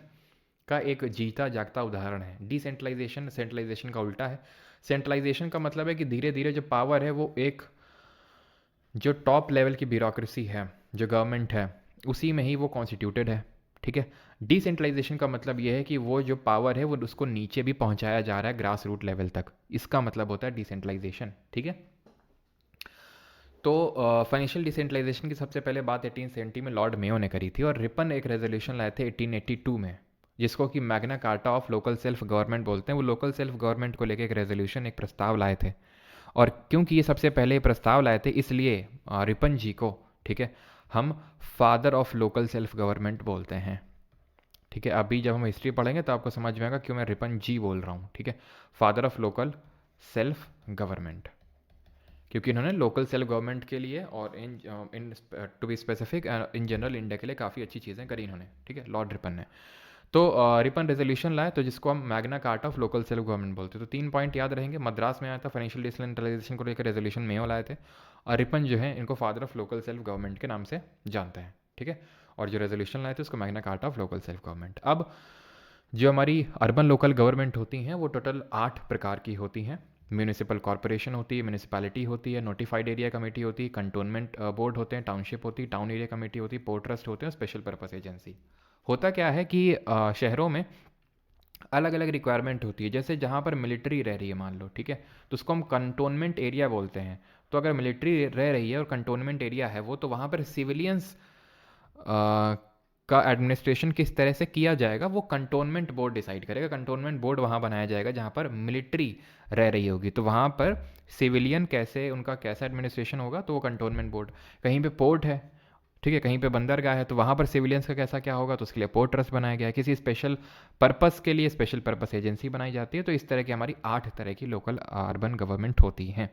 का एक जीता जागता उदाहरण है। डिसेंट्रलाइजेशन सेंट्रलाइजेशन का उल्टा है। सेंट्रलाइजेशन का मतलब है कि धीरे धीरे जो पावर है वो एक जो टॉप लेवल की ब्यूरोक्रेसी है, जो गवर्नमेंट है, उसी में ही वो कॉन्स्टिट्यूटेड है, ठीक है। डिसेंट्रलाइजेशन का मतलब ये है कि वो जो पावर है वो उसको नीचे भी पहुंचाया जा रहा है, ग्रास रूट लेवल तक, इसका मतलब होता है डिसेंट्रलाइजेशन, ठीक है। तो फाइनेंशियल डिसेंट्रलाइजेशन की सबसे पहले बात 1870 में लॉर्ड मेयो ने करी थी, और रिपन एक रेजोल्यूशन लाए थे 1882 में, जिसको कि Magna carta of local self government बोलते हैं। वो लोकल सेल्फ गवर्नमेंट को लेकर एक रेजोल्यूशन, एक प्रस्ताव लाए थे। और क्योंकि ये सबसे पहले प्रस्ताव लाए थे इसलिए रिपन जी को, ठीक है, हम father of local self government बोलते हैं, ठीक है। अभी जब हम हिस्ट्री पढ़ेंगे तो आपको समझ में आएगा क्यों मैं रिपन जी बोल रहा हूँ, ठीक है। Father of local self government, क्योंकि इन्होंने लोकल सेल्फ गवर्नमेंट के लिए और in to be specific in general India के लिए काफ़ी अच्छी चीज़ें करी इन्होंने, ठीक है, लॉर्ड रिपन ने। तो रिपन रेजोल्यूशन लाए, तो जिसको हम Magna carta of local self government बोलते हैं। तो 3 पॉइंट याद रहेंगे। मद्रास में आया था, फाइनेंशियल डिसेंट्रलाइजेशन को लेकर रेजोल्यूशन मेयो लाए थे, और रिपन जो है इनको father of local self government के नाम से जानते हैं, ठीक है। और जो रेजोल्यूशन लाए थे उसको Magna carta of local self government. अब जो हमारी अर्बन लोकल गवर्नमेंट होती हैं वो टोटल 8 प्रकार की होती हैं। म्यूनिसिपल कॉर्पोरेशन होती है, म्यूनिसिपैलिटी होती है, नोटिफाइड एरिया कमेटी होती है, कंटोनमेंट बोर्ड होते हैं, टाउनशिप होती है, टाउन एरिया कमेटी होती है, पोर्ट ट्रस्ट होते हैं, स्पेशल पर्पस एजेंसी। होता क्या है कि शहरों में अलग अलग रिक्वायरमेंट होती है। जैसे जहाँ पर मिलिट्री रह रही है मान लो, ठीक है, तो उसको हम कंटोनमेंट एरिया बोलते हैं। तो अगर मिलिट्री रह रही है और कंटोनमेंट एरिया है वो, तो वहाँ पर सिविलियंस का एडमिनिस्ट्रेशन किस तरह से किया जाएगा वो कंटोनमेंट बोर्ड डिसाइड करेगा। कंटोनमेंट बोर्ड वहाँ बनाया जाएगा जहाँ पर मिलिट्री रह रही होगी, तो वहाँ पर सिविलियन कैसे, उनका कैसा एडमिनिस्ट्रेशन होगा, तो वो कंटोनमेंट बोर्ड। कहीं पे पोर्ट है, ठीक है, कहीं पे बंदरगाह है, तो वहाँ पर सिविलियंस का कैसा क्या होगा, तो उसके लिए पोर्ट ट्रस्ट बनाया गया है। किसी स्पेशल पर्पस के लिए स्पेशल पर्पस एजेंसी बनाई जाती है। तो इस तरह की हमारी 8 तरह की लोकल अर्बन गवर्नमेंट होती हैं।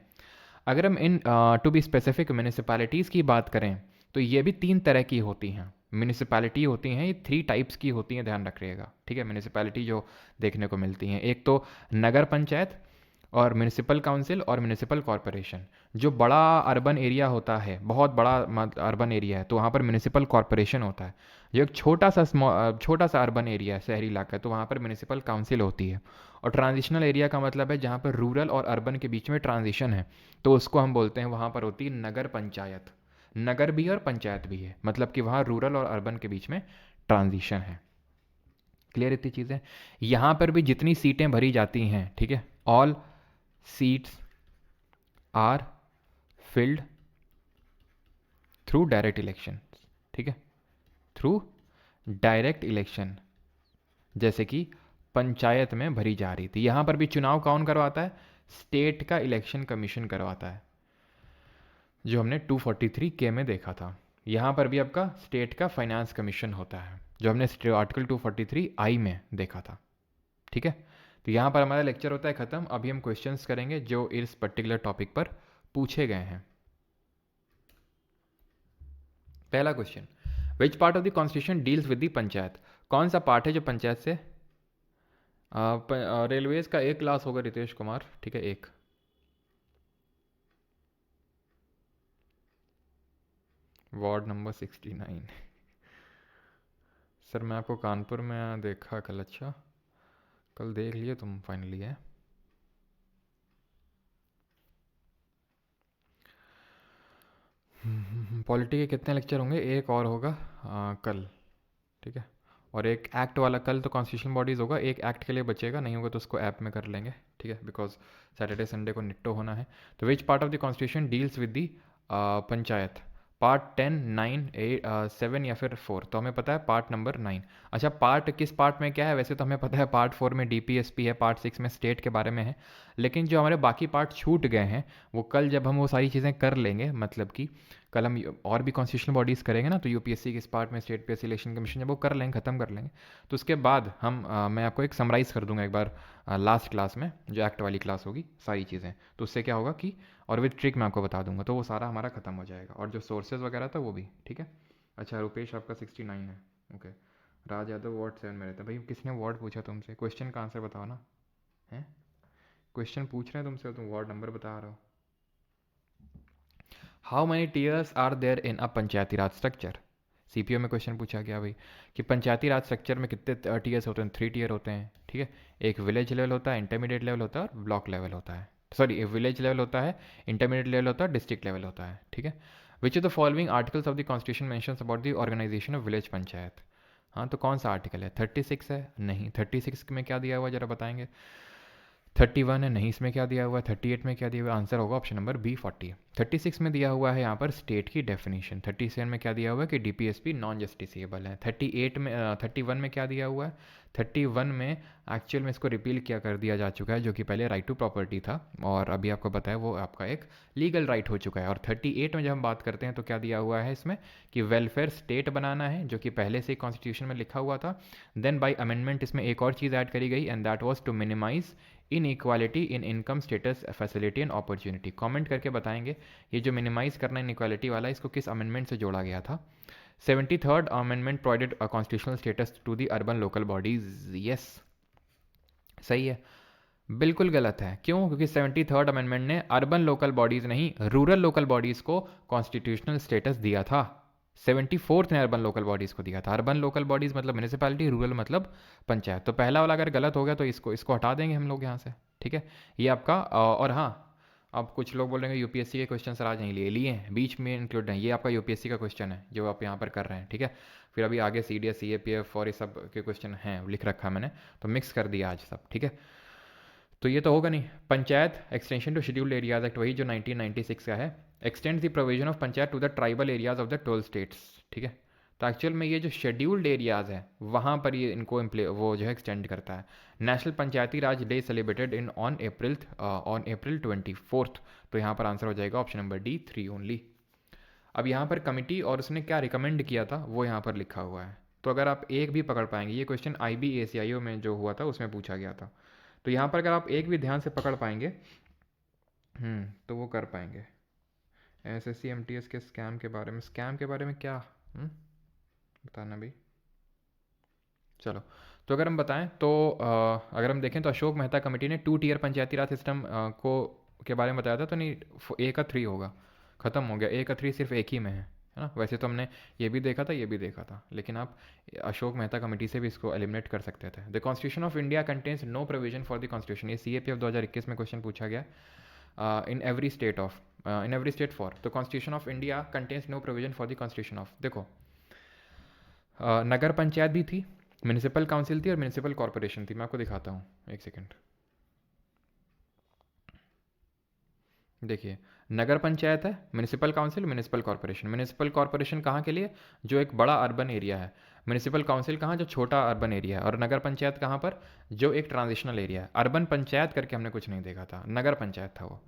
अगर हम इन टू बी स्पेसिफिक म्यूनिसिपैलिटीज़ की बात करें तो ये भी 3 तरह की होती हैं। म्यूनिसिपैलिटी होती हैं, ये 3 टाइप्स की होती हैं, ध्यान रखिएगा, ठीक है। म्यूनिसिपैलिटी जो देखने को मिलती हैं, एक तो नगर पंचायत और म्यूनिसिपल काउंसिल और म्यूनिसिपल कॉरपोरेशन। जो बड़ा अर्बन एरिया होता है, बहुत बड़ा अर्बन एरिया है, तो वहाँ पर म्यूनिसिपल कॉरपोरेशन होता है। जो एक छोटा सा अर्बन एरिया है, शहरी इलाका है, तो वहाँ पर म्यूनिसिपल काउंसिल होती है। और ट्रांजिशनल एरिया का मतलब है जहाँ पर रूरल और अर्बन के बीच में ट्रांजिशन है, तो उसको हम बोलते हैं, वहाँ पर होती है नगर पंचायत। नगर भी है और पंचायत भी है, मतलब कि वहाँ रूरल और अर्बन के बीच में ट्रांजिशन है। क्लियर इतनी चीज़ें। यहाँ पर भी जितनी सीटें भरी जाती हैं, ठीक है, all seats are filled through direct election, ठीक है, थ्रू डायरेक्ट इलेक्शन, जैसे कि पंचायत में भरी जा रही थी। यहाँ पर भी चुनाव कौन करवाता है, स्टेट का इलेक्शन कमीशन करवाता है, जो हमने 243 के में देखा था। यहाँ पर भी आपका स्टेट का फाइनेंस कमीशन होता है, जो हमने आर्टिकल 243 में देखा था, ठीक है। तो यहाँ पर हमारा लेक्चर होता है ख़त्म। अभी हम क्वेश्चंस करेंगे जो इस पर्टिकुलर टॉपिक पर पूछे गए हैं। पहला question, which part of the constitution deals with the panchayat. कौन सा पार्ट है जो पंचायत से, रेलवेज का एक क्लास होगा रितेश कुमार, ठीक है, एक। Ward number 69। सर मैं आपको कानपुर में देखा कल, अच्छा कल देख लिए तुम फाइनली है। पॉलिटी के कितने लेक्चर होंगे, एक और होगा कल, ठीक है। और एक एक्ट वाला कल तो कॉन्स्टिट्यूशन बॉडीज़ होगा, एक एक्ट के लिए बचेगा, नहीं होगा तो उसको ऐप में कर लेंगे, ठीक है, बिकॉज सैटरडे संडे को निट्टो होना है। तो which part of the constitution deals with the panchayat, part 10, 9, 8, 7 या फिर 4। तो हमें पता है पार्ट नंबर 9। अच्छा पार्ट किस पार्ट में क्या है, वैसे तो हमें पता है पार्ट 4 में डीपीएसपी है, पार्ट 6 में स्टेट के बारे में है, लेकिन जो हमारे बाकी पार्ट छूट गए हैं वो कल जब हम वो सारी चीज़ें कर लेंगे, मतलब कि कल हम और भी कॉन्स्टिट्यूशनल बॉडीज़ करेंगे ना, तो यूपीएससी के इस पार्ट में स्टेट पीएससी इलेक्शन कमीशन जब वो कर लेंगे, ख़त्म कर लेंगे, तो उसके बाद हम मैं आपको एक समराइज़ कर दूंगा एक बार लास्ट क्लास में, जो एक्ट वाली क्लास होगी, सारी चीज़ें। तो उससे क्या होगा कि और विद ट्रिक मैं आपको बता दूंगा, तो वो सारा हमारा ख़त्म हो जाएगा, और जो सोर्सेज वगैरह था वो भी। ठीक है। अच्छा, रुपेश आपका 69 है। ओके। राज यादव वार्ड 7 में रहता है। भाई किसने वार्ड पूछा तुमसे? क्वेश्चन का आंसर बताओ ना। हैं? क्वेश्चन पूछ रहे हैं तुमसे, तुम वार्ड नंबर बता रहे हो। How many tiers are there in a panchayati raj structure? CPO में क्वेश्चन पूछा गया भाई कि पंचायती राज स्ट्रक्चर में कितने टीयर्स होते हैं? 3 टीयर होते हैं। ठीक है। एक विलेज लेवल होता है, इंटरमीडिएट लेवल होता है, और ब्लॉक लेवल होता है। सॉरी, विलेज लेवल होता है, इंटरमीडिएट लेवल होता है, डिस्ट्रिक्ट लेवल होता है। ठीक है। Which of the following articles of the constitution mentions about the organisation of village panchayat? हाँ, तो कौन सा आर्टिकल है? 36 है? नहीं। 36 में क्या दिया हुआ जरा बताएंगे? 31 है? नहीं। इसमें क्या दिया हुआ है? 38 में क्या दिया हुआ है? आंसर होगा ऑप्शन नंबर बी 40। 36 में दिया हुआ है यहाँ पर स्टेट की डेफिनेशन। 37 में क्या दिया हुआ है कि डीपीएसपी नॉन जस्टिसेबल है। 38 में 31 में क्या दिया हुआ है? 31 में एक्चुअल में इसको रिपील क्या कर दिया जा चुका है, जो कि पहले राइट टू प्रॉपर्टी था, और अभी आपको बताया वो आपका एक लीगल राइट हो चुका है। और 38 में जब हम बात करते हैं तो क्या दिया हुआ है इसमें कि वेलफेयर स्टेट बनाना है, जो कि पहले से ही कॉन्स्टिट्यूशन में लिखा हुआ था। देन बाई अमेंडमेंट इसमें एक और चीज़ ऐड करी गई, and that was to minimise inequality in income status facility and opportunity. Comment करके बताएंगे ये जो मिनिमाइज करना इनइक्वालिटी वाला, इसको किस अमेंडमेंट से जोड़ा गया था? 73rd amendment provided a constitutional status to the urban local bodies. Yes, सही है। बिल्कुल गलत है। क्यों? क्योंकि 73rd अमेंडमेंट ने अर्बन लोकल बॉडीज नहीं, रूरल लोकल बॉडीज को कॉन्स्टिट्यूशनल स्टेटस दिया था। 74th ने अर्बन लोकल बॉडीज को दिया था। अर्बन लोकल बॉडीज मतलब म्यूनिसिपैलिटी, रूरल मतलब पंचायत। तो पहला वाला अगर गलत हो गया तो इसको इसको हटा देंगे हम लोग यहाँ से। ठीक है। ये आपका और हाँ, अब कुछ लोग बोलेंगे यूपीएससी के क्वेश्चन सर आज नहीं लिए, लिए हैं, बीच में इंक्लूड हैं। ये आपका यूपीएससी का क्वेश्चन है जो आप यहाँ पर कर रहे हैं। ठीक है। फिर अभी आगे सीडीएस, सीएपीएफ और ये सब के क्वेश्चन हैं, लिख रखा मैंने, तो मिक्स कर दिया आज सब। ठीक है। तो ये तो होगा नहीं। Panchayat extension to scheduled areas act, वही जो 1996 का है, extend the provision of panchayat to the tribal areas of the 12 states. ठीक है। तो एक्चुअल में ये जो शेड्यूल्ड एरियाज है वहाँ पर ये इनको वो जो है एक्सटेंड करता है। National Panchayati Raj day celebrated in on April 24th। तो यहाँ पर आंसर हो जाएगा ऑप्शन नंबर डी 3 ओनली। अब यहाँ पर कमिटी और उसने क्या रिकमेंड किया था वो यहाँ पर लिखा हुआ है। तो अगर आप एक भी पकड़ पाएंगे, ये क्वेश्चन IBACIO में जो हुआ था उसमें पूछा गया था, तो यहाँ पर अगर आप एक भी ध्यान से पकड़ पाएंगे तो वो कर पाएंगे। SSC MTS के स्कैम के बारे में क्या बताना भाई। चलो, तो अगर हम बताएं तो अगर हम देखें तो अशोक मेहता कमेटी ने 2 टीयर पंचायती राज सिस्टम को के बारे में बताया था। तो नहीं, A का 3 होगा, ख़त्म हो गया। A का 3 सिर्फ एक ही में है ना। वैसे तो हमने ये भी देखा था, ये भी देखा था, लेकिन आप अशोक मेहता कमेटी से भी इसको एलिमिनेट कर सकते थे। The constitution of India contains no provision for the constitution. ये CAPF 2021 में क्वेश्चन पूछा गया। इन एवरी स्टेट फॉर, तो constitution of India contains no provision for the constitution of. देखो, नगर पंचायत भी थी, म्यूनिसिपल काउंसिल थी और म्यूनिसिपल कॉर्पोरेशन थी। मैं आपको दिखाता हूँ, एक सेकेंड। देखिए, नगर पंचायत है, municipal council, municipal corporation. Municipal corporation कहाँ के लिए? जो एक बड़ा अर्बन एरिया है। म्यूनिसिपल काउंसिल कहाँ? जो छोटा अर्बन एरिया है। और नगर पंचायत कहाँ पर? जो एक ट्रांजिशनल एरिया है। अर्बन पंचायत करके हमने कुछ नहीं देखा था, नगर पंचायत था वो।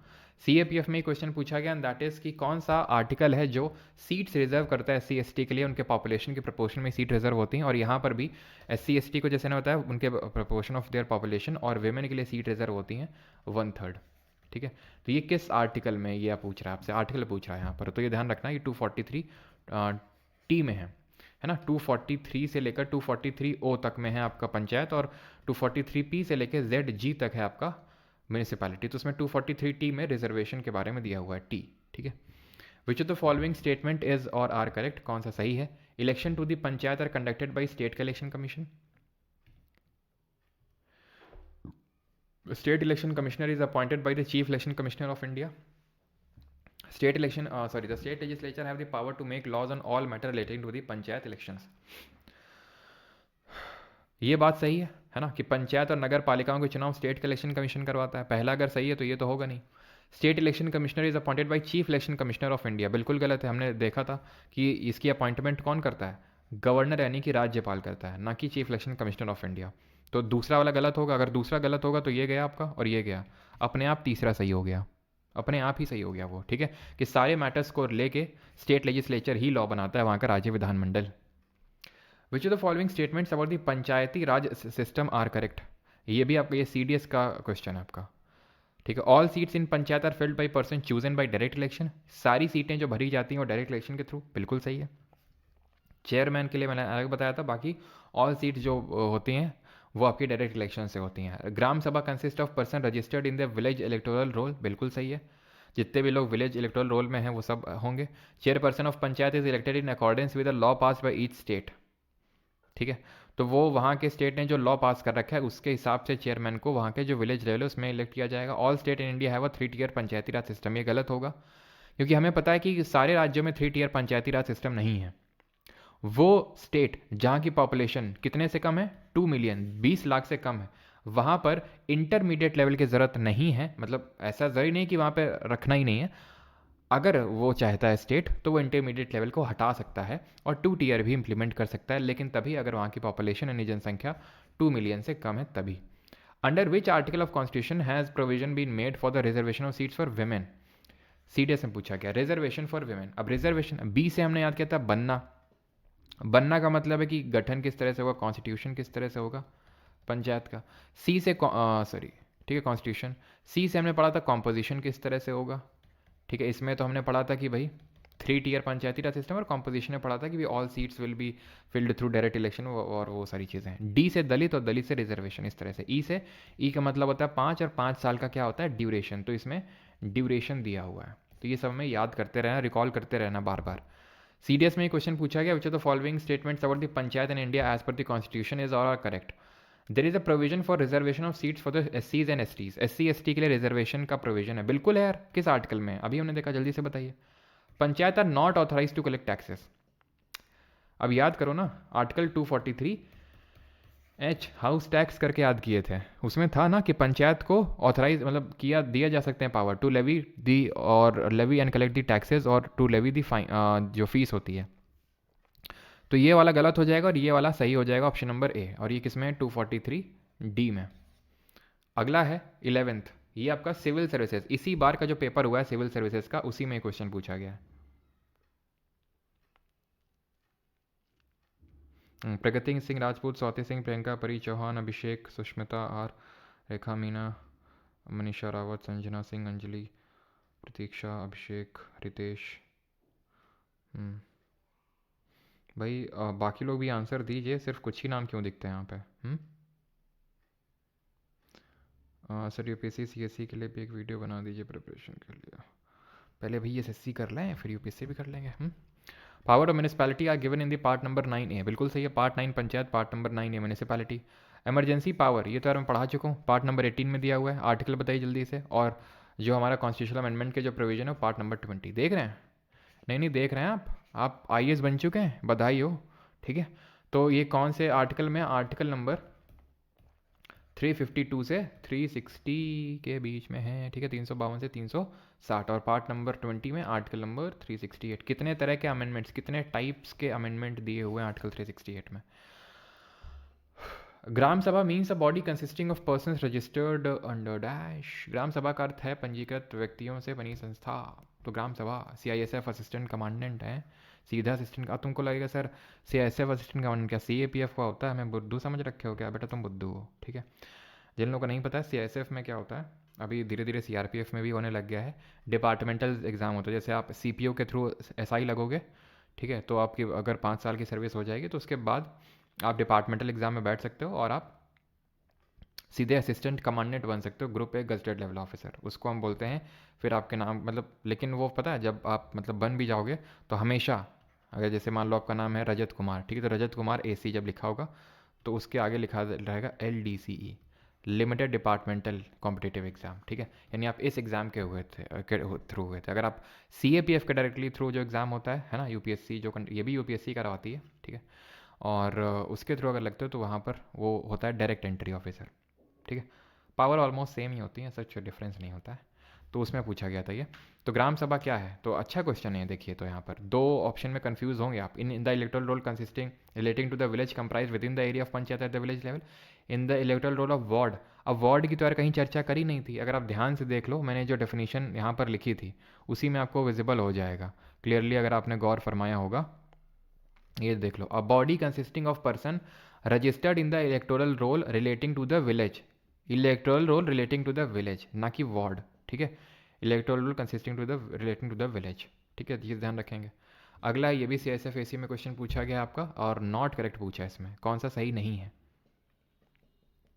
CAPF में क्वेश्चन पूछा गया, एंड दैट इज कि कौन सा आर्टिकल है जो सीट्स रिजर्व करता है SC ST के लिए, उनके पॉपुलेशन के प्रोपोर्शन में सीट रिजर्व होती हैं। और यहाँ पर भी SC ST को जैसे ना बताया उनके प्रोपोर्शन ऑफ देयर पॉपुलेशन, और वेमेन के लिए सीट रिजर्व होती हैं 1/3। ठीक है। तो ये किस आर्टिकल में ये आप पूछ रहा है, आपसे आर्टिकल पूछ रहा है यहाँ पर, तो ये ध्यान रखना, ये 243 T में है ना। 243 से लेकर 243 O तक में है आपका पंचायत, और 243 P से लेकर ZG तक है आपका म्यूनिसिपैलिटी। तो उसमें 243 T में रिजर्वेशन के बारे में दिया हुआ है T। ठीक है। Which of the following statement is और आर करेक्ट? कौन सा सही है? Election to the panchayat are conducted by state election commission. State election commissioner is appointed by the chief election commissioner of India. The state legislature have the power to make laws on all matter relating to the panchayat elections. ये बात सही है ना, कि पंचायत और नगर पालिकाओं के चुनाव स्टेट इलेक्शन कमीशन करवाता है। पहला अगर सही है तो ये तो होगा नहीं। State election commissioner is appointed by chief election commissioner of India, बिल्कुल गलत है। हमने देखा था कि इसकी अपॉइंटमेंट कौन करता है? गवर्नर यानी कि राज्यपाल करता है, ना कि chief election commissioner of India. तो दूसरा वाला गलत होगा। अगर दूसरा गलत होगा तो ये गया आपका और ये गया, अपने आप तीसरा सही हो गया। अपने आप ही सही हो गया वो, ठीक है, कि सारे मैटर्स को लेके स्टेट लेजिस्लेचर ही लॉ बनाता है, वहाँ का राज्य विधानमंडल। Which of the following statements about the panchayati raj system are correct. ये भी आपका, ये CDS का क्वेश्चन है आपका, ठीक है। All seats in panchayat are filled by person chosen by direct election. सारी सीटें जो भरी जाती हैं वो डायरेक्ट इलेक्शन के थ्रू, बिल्कुल सही है। चेयरमैन के लिए मैंने अलग बताया था, बाकी ऑल सीट जो होती हैं वो आपकी डायरेक्ट इलेक्शन से होती हैं। ग्राम सभा consist of person registered in the village electoral role, बिल्कुल सही है। जितने भी लोग विलेज इलेक्टोरल रोल में हैं वो सब होंगे। Chairperson of panchayat is elected in accordance with the law pass by each state, ठीक है। तो वो वहाँ के स्टेट ने जो लॉ पास कर रखा है उसके हिसाब से चेयरमैन को वहाँ के जो विलेज लेवल है उसमें इलेक्ट किया जाएगा। All state in India have a 3 tier panchayati raj system, ये गलत होगा, क्योंकि हमें पता है कि सारे राज्यों में 3 टियर पंचायती राज सिस्टम नहीं है। वो स्टेट जहाँ की पॉपुलेशन कितने से कम है, 2 मिलियन, 20 लाख से कम है, वहाँ पर इंटरमीडिएट लेवल की ज़रूरत नहीं है। मतलब ऐसा ज़रूरी नहीं कि वहाँ पे रखना ही नहीं है, अगर वो चाहता है स्टेट तो वो इंटरमीडिएट लेवल को हटा सकता है और 2 टियर भी इंप्लीमेंट कर सकता है, लेकिन तभी अगर वहाँ की पॉपुलेशन यानी जनसंख्या 2 मिलियन से कम है तभी। Under which article of constitution has provision been made for the reservation of seats for women. CDS में पूछा गया रिजर्वेशन फॉर वेमेन। अब रिजर्वेशन बी से हमने याद किया था बनना, बनना का मतलब है कि गठन किस तरह से होगा, कॉन्स्टिट्यूशन किस तरह से होगा पंचायत का। सी से सॉरी, ठीक है, कॉन्स्टिट्यूशन। सी से हमने पढ़ा था कॉम्पोजिशन किस तरह से होगा, ठीक है। इसमें तो हमने पढ़ा था कि भाई 3 टियर पंचायती राज सिस्टम, और कॉम्पोजिशन में पढ़ा था कि भाई all seats will be filled through direct election, और वो सारी चीज़ें हैं। डी से दलित और दलित से रिजर्वेशन, इस तरह से। ई से, ई का मतलब होता है 5 और 5 साल का क्या होता है ड्यूरेशन, तो इसमें ड्यूरेशन दिया हुआ है, तो ये सब हमें याद करते रहना, रिकॉल करते रहना बार बार। CDS में क्वेश्चन पूछा गया, which of the following statements about the panchayat in India as per the constitution is all correct. There is a provision for reservation of seats for the SCs and STs। SC ST के लिए reservation का provision है, बिल्कुल है यार। किस article में, अभी हमने देखा, जल्दी से बताइए। Panchayat are not authorise to collect taxes. अब याद करो ना, आर्टिकल 243H हाउस टैक्स करके याद किए थे, उसमें था ना कि पंचायत को ऑथराइज मतलब किया दिया जा सकते हैं पावर टू लेवी दी और levy and collect the taxes और टू लेवी दी फाइन जो फीस होती है। तो ये वाला गलत हो जाएगा और ये वाला सही हो जाएगा, ऑप्शन नंबर ए। और ये किसमें है, 243D में। अगला है 11th, ये आपका सिविल सर्विसेज। इसी बार का जो पेपर हुआ है सिविल सर्विसेज का, उसी में क्वेश्चन पूछा गया है। प्रगति सिंह राजपूत, स्वाति सिंह, प्रियंका परी चौहान, अभिषेक, सुष्मिता आर, रेखा मीना, मनीषा रावत, संजना सिंह, अंजलि, प्रतीक्षा, अभिषेक, रितेश। भाई बाकी लोग भी आंसर दीजिए, सिर्फ कुछ ही नाम क्यों दिखते हैं यहाँ पे। सर UPSC CSC के लिए भी एक वीडियो बना दीजिए प्रिपरेशन के लिए। पहले भाई SSC कर लें फिर UPSC भी कर लेंगे। Power of municipality are given in the part number 9A, बिल्कुल सही है। Part 9 panchayat, part number 9A municipality. Emergency power, ये तो यार मैं पढ़ा चुका हूँ, पार्ट नंबर 18 में दिया हुआ है। आर्टिकल बताइए जल्दी से। और जो हमारा कॉन्स्टिट्यूशनल अमेंडमेंट के जो प्रोविजन है पार्ट नंबर 20, देख रहे हैं? नहीं देख रहे हैं आप IAS बन चुके हैं, बधाई हो, ठीक है। तो ये कौन से आर्टिकल में, आर्टिकल नंबर 352 से 360 के बीच में है, ठीक है, 352 से 360। और पार्ट नंबर 20 में आर्टिकल नंबर 368। कितने तरह के अमेंडमेंट्स, कितने टाइप्स के अमेंडमेंट दिए हुए हैं आर्टिकल 368 में। Gram sabha means a body consisting of person registered under dash. Gram sabha का अर्थ है पंजीकृत व्यक्तियों से बनी संस्था। तो ग्राम सभा CISF असिस्टेंट कमांडेंट है, सीधा असिस्टेंट का। तुमको लगेगा सर CISF असिस्टेंट कमांडेंट क्या CAPF का होता है, हमें बुद्धू समझ रखे हो क्या? बेटा तुम बुद्धू हो, ठीक है। जिन लोगों को नहीं पता है CISF में क्या होता है, अभी धीरे धीरे CRPF में भी होने लग गया है। डिपार्टमेंटल एग्जाम होता है, जैसे आप CPO के थ्रू SI लगोगे, ठीक है, तो आपकी अगर 5 साल की सर्विस हो जाएगी तो उसके बाद आप डिपार्टमेंटल एग्जाम में बैठ सकते हो और आप सीधे असिस्टेंट कमांडेंट बन सकते हो, ग्रुप 1 गजटेड लेवल ऑफिसर, उसको हम बोलते हैं। फिर आपके नाम मतलब, लेकिन वो पता है जब आप मतलब बन भी जाओगे तो हमेशा, अगर जैसे मान लो आपका नाम है रजत कुमार, ठीक है, तो रजत कुमार AC जब लिखा होगा तो उसके आगे लिखा रहेगा LDCE, limited departmental competitive exam, ठीक है। यानी आप इस एग्ज़ाम के थ्रू हुए थे। अगर आप CAPF के डायरेक्टली थ्रू जो एग्ज़ाम होता है ना, UPSC जो ये भी UPSC करवाती है, ठीक है, और उसके थ्रू अगर लगते हो तो वहाँ पर वो होता है डायरेक्ट एंट्री ऑफिसर, ठीक है। पावर ऑलमोस्ट सेम ही होती है, सच डिफरेंस नहीं होता है। तो उसमें पूछा गया था ये। तो ग्राम सभा क्या है, तो अच्छा क्वेश्चन है। देखिए तो यहाँ पर 2 ऑप्शन में कंफ्यूज होंगे आप। In the electoral roll consisting relating to the village comprise within the area of panchayat at the village level. In the electoral roll of ward अब वार्ड की तो यार कहीं चर्चा करी नहीं थी, अगर आप ध्यान से देख लो मैंने जो डेफिनेशन यहाँ पर लिखी थी उसी में आपको विजिबल हो जाएगा क्लियरली, अगर आपने गौर फरमाया होगा। ये देख लो, a body consisting of person registered in the electoral roll relating to the village, electoral roll relating to the village, ना कि वार्ड, ठीक है। Electoral roll consisting to the relating to the village, ठीक है, ये ध्यान रखेंगे। अगला ये भी सी एस एफ ए सी में क्वेश्चन पूछा गया आपका और नॉट करेक्ट पूछा है, इसमें कौन सा सही नहीं है।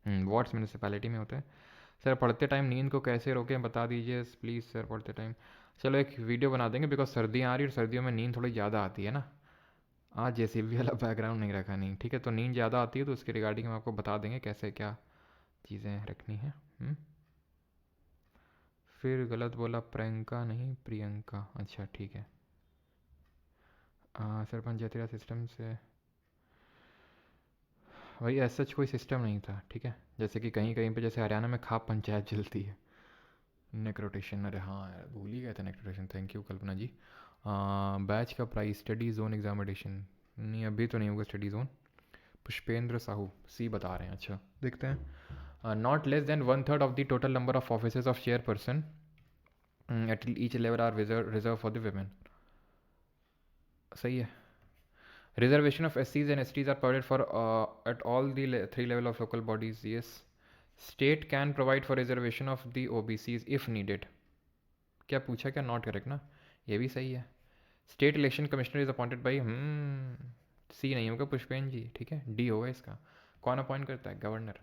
वार्ड्स म्यूनिसपैलिटी में होते हैं। सर पढ़ते टाइम नींद को कैसे रोकें बता दीजिए प्लीज़ सर, पढ़ते टाइम। चलो एक वीडियो बना देंगे, बिकॉज सर्दियाँ आ रही है और सर्दियों में नींद थोड़ी ज़्यादा आती है ना। आज जैसे भी वाला बैकग्राउंड नहीं रखा, नहीं ठीक है, तो नींद ज़्यादा आती है तो उसके रिगार्डिंग हम आपको बता देंगे कैसे क्या चीज़ें रखनी है। फिर गलत बोला, प्रियंका नहीं प्रियंका, अच्छा ठीक है। सर पंचायती राज सिस्टम से भाई ऐसा कोई सिस्टम नहीं था, ठीक है, जैसे कि कहीं कहीं पे जैसे हरियाणा में खाप पंचायत चलती है। नेक रोटेशन, अरे हाँ यार भूल ही गए थे नेक rotation, thank you Kalpana ji. Batch का प्राइस स्टडी जोन एग्जामिनेशन, नहीं अभी तो नहीं होगा स्टडी जोन। पुष्पेंद्र साहू सी बता रहे हैं, अच्छा देखते हैं। Not less than 1/3 of the total number of offices of chairperson at each level are reserve for the women, सही है। Reservation of SCs and STs are provided for at all the three level of local bodies, yes. State can provide for reservation of the OBCs if needed, क्या पूछा, क्या not correct ना, ये भी सही है। State election commissioner is appointed by, C नहीं होगा पुष्पेन जी, ठीक है, डी होगा इसका। कौन अपॉइंट करता है, गवर्नर।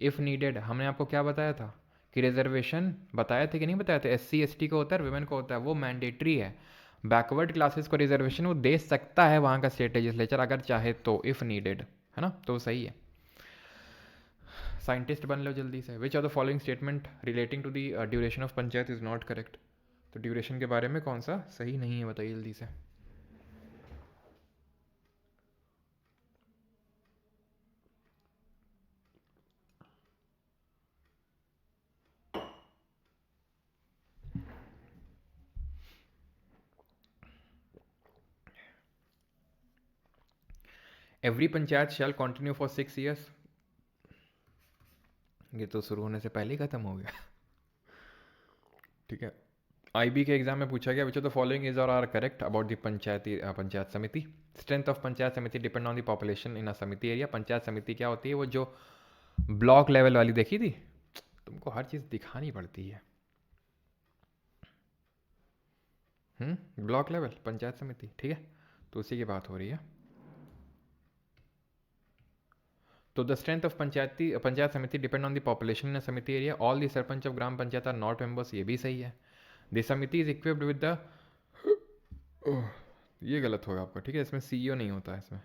इफ़ नीडेड, हमने आपको क्या बताया था कि रिजर्वेशन बताया था कि नहीं बताया था, SC ST को होता है, वुमेन को होता है, वो मैंडेटरी है। बैकवर्ड क्लासेस को रिजर्वेशन वो दे सकता है वहाँ का स्टेट लेजिस्लेचर अगर चाहे तो, इफ़ नीडेड, है ना, तो सही है। साइंटिस्ट बन लो जल्दी से। Which are the following statement relating to the duration of panchayat is not correct, तो ड्यूरेशन के बारे में कौन सा सही नहीं है बताइए जल्दी से। Every panchayat shell continue for 6 years, ये तो शुरू होने से पहले ही खत्म हो गया। ठीक है, IB के एग्जाम में पूछा गया which of the following is और are correct about the panchayat samiti. Strength of panchayat samiti depend on the population in a samiti area. Panchayat समिति क्या होती है, वो जो ब्लॉक लेवल वाली देखी थी, तुमको हर चीज़ दिखानी पड़ती है। ब्लॉक लेवल पंचायत समिति, ठीक है, तो उसी की बात हो रही है। तो the strength of panchayat samiti depend on the population in samiti area. All the sarpanch of gram panchayat are not members, ये भी सही है। द समिति इज इक्विप्ड विद द, ये गलत होगा आपका, ठीक है, इसमें CEO नहीं होता है इसमें।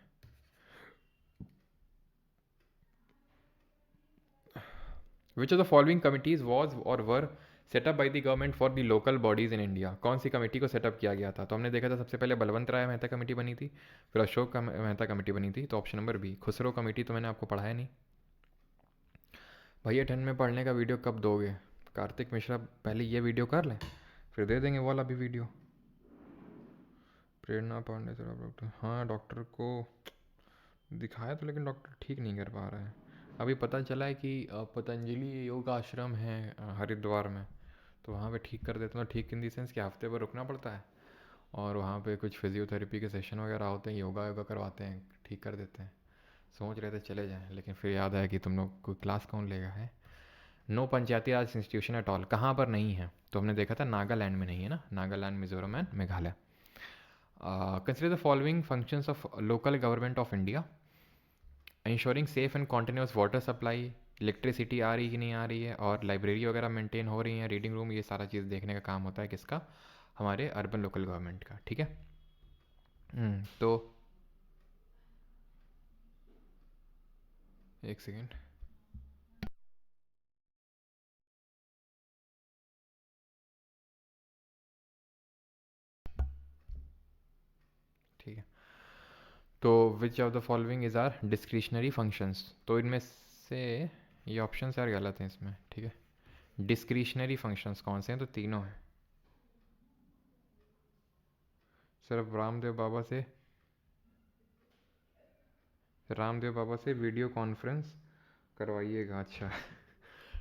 Which of the following committees was or were set up by the government for the local bodies in India. कौन सी कमेटी को सेटअप किया गया था, तो हमने देखा था सबसे पहले बलवंत राय मेहता कमेटी बनी थी, फिर अशोक मेहता कमेटी बनी थी, तो option number B. Khusro committee तो मैंने आपको पढ़ाया नहीं भैया, 10 में पढ़ने का वीडियो कब दोगे। कार्तिक मिश्रा पहले ये वीडियो कर लें फिर दे देंगे वो वाला भी वीडियो। प्रेरणा पांडे सर डॉक्टर, हाँ डॉक्टर को दिखाया तो लेकिन डॉक्टर ठीक नहीं कर पा रहा है। अभी पता चला है कि पतंजलि योग आश्रम है हरिद्वार में, तो वहाँ पे ठीक कर देते हैं। ठीक इन दी सेंस कि हफ्ते भर रुकना पड़ता है और वहाँ पे कुछ फिजियोथेरेपी के सेशन वगैरह होते हैं, योगा योगा करवाते हैं, ठीक कर देते हैं। सोच रहे थे चले जाएं, लेकिन फिर याद आया कि तुम लोग कोई क्लास कौन लेगा है। No panchayati raj institution at all, कहाँ पर नहीं है, तो हमने देखा था नागालैंड में नहीं है ना, Nagaland Mizoram and Meghalaya. Consider the following functions of local government of India. Ensuring safe and continuous water supply, electricity आ रही कि नहीं आ रही है, और लाइब्रेरी वगैरह मेंटेन हो रही है, रीडिंग रूम, ये सारा चीज़ देखने का काम होता है किसका, हमारे अर्बन लोकल गवर्नमेंट का, ठीक है। तो एक सेकेंड, ठीक है, तो which of the following is are discretionary functions, तो इनमें से ये ऑप्शन यार गलत हैं इसमें, ठीक है। डिस्क्रिशनरी फंक्शंस कौन से हैं, तो तीनों हैं। सिर्फ रामदेव बाबा से वीडियो कॉन्फ्रेंस करवाइएगा, अच्छा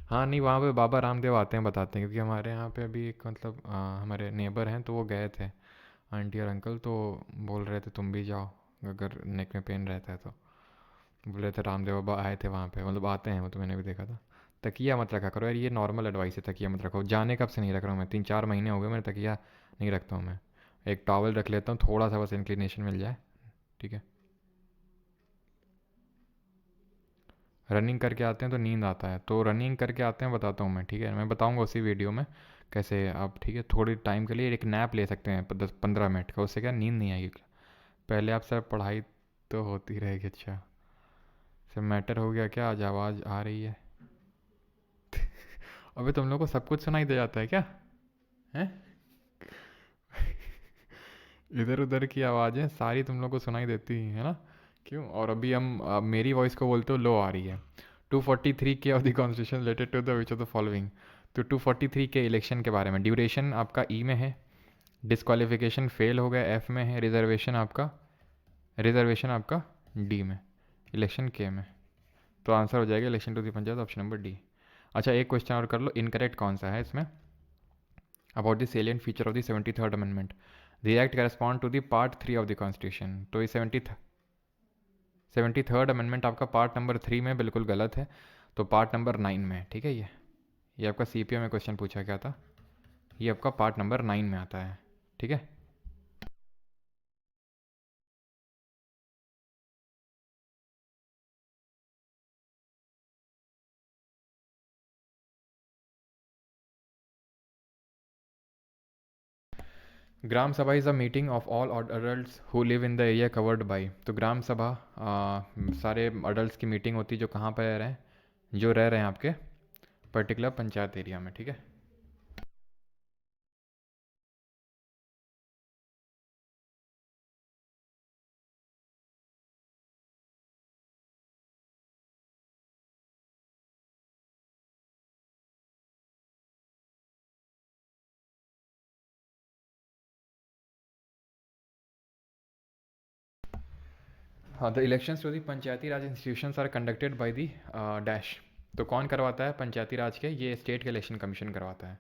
हाँ नहीं, वहाँ पे बाबा रामदेव आते हैं, बताते हैं, क्योंकि हमारे यहाँ पे अभी एक मतलब हमारे नेबर हैं, तो वो गए थे, आंटी और अंकल, तो बोल रहे थे तुम भी जाओ अगर नेक में पेन रहता है तो। बोल रहे थे रामदेव बाबा आए थे वहाँ पे, मतलब आते हैं वो, तो मैंने भी देखा था। तकिया मत रखा करो यार, ये नॉर्मल एडवाइस है, तकिया मत रखो। जाने कब से नहीं रख रहा हूँ मैं, 3-4 महीने हो गए, मैंने तकिया नहीं रखता हूँ मैं। एक टॉवल रख लेता हूँ, थोड़ा सा बस इंक्लिनेशन मिल जाए, ठीक है। रनिंग करके आते हैं तो नींद आता है, तो रनिंग करके आते हैं बताता हूँ मैं, ठीक है, मैं बताऊँगा उसी वीडियो में कैसे आप, ठीक है, थोड़ी टाइम के लिए एक नैप ले सकते हैं 10-15 मिनट का, उससे क्या नींद नहीं आएगी। पहले आप सर पढ़ाई तो होती रहेगी। अच्छा सर, मैटर हो गया क्या? आज आवाज़ आ रही है? अबे तुम लोग को सब कुछ सुनाई दे जाता है क्या? हैं? इधर उधर की आवाज़ें सारी तुम लोग को सुनाई देती है ना? क्यों? और अभी हम मेरी वॉइस को बोलते हो लो आ रही है। 243 K of the constitution related to the which of the following. तो 243 के इलेक्शन के बारे में, ड्यूरेशन आपका ई में है, डिस्क्वालिफिकेशन फेल हो गया एफ में है, रिजर्वेशन आपका डी में, इलेक्शन के में। तो आंसर हो जाएगा election to the panchayat, option number D. अच्छा एक क्वेश्चन और कर लो, इनकरेक्ट कौन सा है इसमें? About the salient feature of the 73rd amendment, the act correspond to the part 3 of the constitution. तो ये 73rd अमेंडमेंट आपका पार्ट नंबर 3 में बिल्कुल गलत है, तो पार्ट नंबर 9 में है, ठीक है। ये आपका सीपीओ में क्वेश्चन पूछा गया था, ये आपका पार्ट नंबर 9 में आता है, ठीक है। ग्राम सभा is a meeting of all adults who live in the area covered by. तो ग्राम सभा सारे अडल्ट की मीटिंग होती है जो कहाँ पर रह रहे हैं, जो रह रहे हैं आपके पर्टिकुलर पंचायत एरिया में, ठीक है। हाँ, the elections to the panchayati raj institutions are conducted by the dash. तो कौन करवाता है पंचायती राज के? ये स्टेट के इलेक्शन कमीशन करवाता है।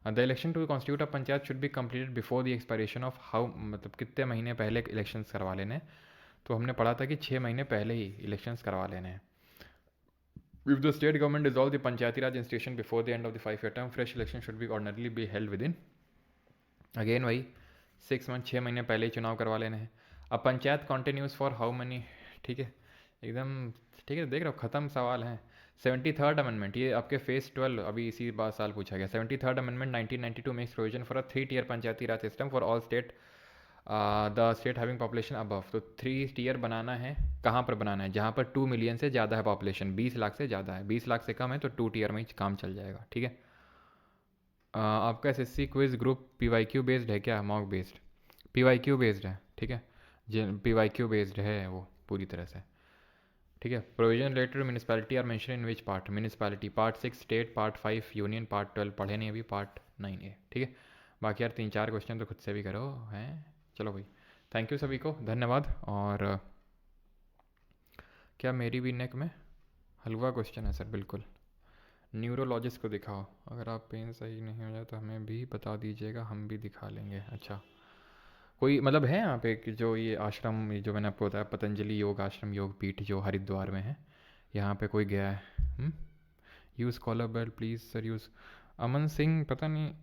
The election to constitute a panchayat should be completed before the expiration of how, मतलब कितने महीने पहले इलेक्शंस करवा लेने हैं? तो हमने पढ़ा था कि 6 महीने पहले ही इलेक्शंस करवा लेने हैं। If the state government dissolve the Panchayati Raj institution before the end of the 5-year term, fresh election should be ordinarily be held within, again वही 6 मंथ, 6 महीने पहले ही चुनाव करवा लेने हैं। अब panchayat continuous for how many, ठीक है, एकदम ठीक है, देख रहे हो ख़त्म सवाल है। 73rd अमेंडमेंट, ये आपके फेज 12 अभी इसी बार साल पूछा गया। 73rd amendment 1992 makes provision for a 3-tier Panchayati raj system for all state, the state having population above. तो 3 tier बनाना है, कहाँ पर बनाना है? जहाँ पर 2 मिलियन से ज़्यादा है पॉपुलेशन, 20 लाख से ज़्यादा है, 20 लाख से कम है तो 2 tier में ही काम चल जाएगा, ठीक है। आपका SSC quiz group PYQ based है क्या, मॉक बेस्ड? पीवाईक्यू बेस्ड है, ठीक है, पीवाईक्यू बेस्ड है वो पूरी तरह से, ठीक है। Provision related municipality are mention in which part? Municipality part 6 state, part 5 union, part 12 पढ़े नहीं अभी, पार्ट 9 है, ठीक है। बाकी यार 3-4 क्वेश्चन तो खुद से भी करो हैं। चलो भाई, थैंक यू सभी को, धन्यवाद। और क्या मेरी भी नेक में हलवा क्वेश्चन है सर? बिल्कुल, न्यूरोलॉजिस्ट को दिखाओ, अगर आप पेन सही नहीं हो जाए तो हमें भी बता दीजिएगा, हम भी दिखा लेंगे। अच्छा, कोई मतलब है यहाँ पे कि जो ये आश्रम, ये जो मैंने आपको बताया पतंजलि योग आश्रम योग पीठ जो हरिद्वार में है, यहाँ पे कोई गया है? Use collar belt please sir, use. Aman Singh, पता नहीं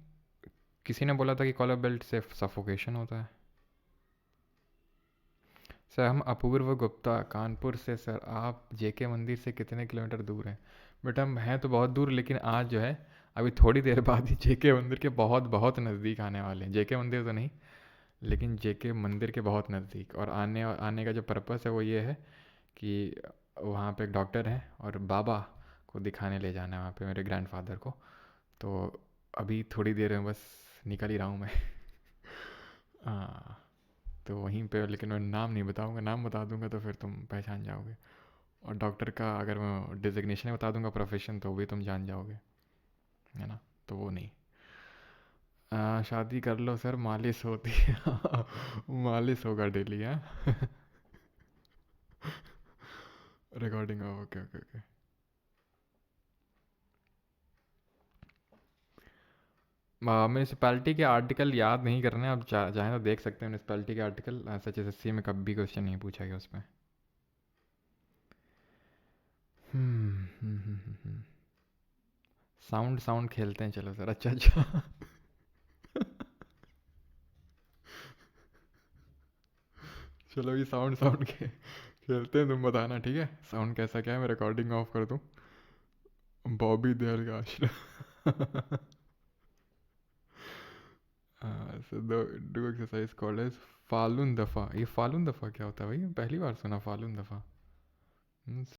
किसी ने बोला था कि कॉलर बेल्ट से सफोकेशन होता है। सर हम अपूर्व गुप्ता कानपुर से। सर आप जेके मंदिर से कितने किलोमीटर दूर हैं? बट हम हैं तो बहुत दूर, लेकिन आज जो है अभी थोड़ी देर बाद ही जेके मंदिर के बहुत बहुत नज़दीक आने वाले हैं। जेके मंदिर तो नहीं, लेकिन जेके मंदिर के बहुत नज़दीक। और आने आने का जो पर्पस है वो ये है कि वहाँ पे एक डॉक्टर हैं और बाबा को दिखाने ले जाना है वहाँ पे, मेरे ग्रैंडफादर को। तो अभी थोड़ी देर में बस निकल ही रहा हूँ मैं। हाँ, तो वहीं पे, लेकिन मैं नाम नहीं बताऊंगा, नाम बता दूंगा तो फिर तुम पहचान जाओगे। और डॉक्टर का अगर मैं डिजिग्नेशन बता दूंगा, प्रोफेशन, तो भी तुम जान जाओगे, है ना। तो वो नहीं। शादी कर लो सर, मालिश होती है। मालिश होगा डेली, है। Recording, okay okay okay. Municipality के आर्टिकल याद नहीं करने, आप चाहें तो देख सकते हैं म्यूनिसिपैलिटी के आर्टिकल। सच एस में कभी क्वेश्चन नहीं पूछा गया उसमें। साउंड साउंड खेलते हैं चलो सर। अच्छा अच्छा। चलो ये साउंड साउंड खेलते हैं, तुम बताना ठीक है साउंड कैसा क्या है, मैं रिकॉर्डिंग ऑफ कर दूँ। बॉबी देओल का आश्रम। so do exercise called as फालून दफा। ये फालून दफा क्या होता है भाई, मैं पहली बार सुना फालून दफा।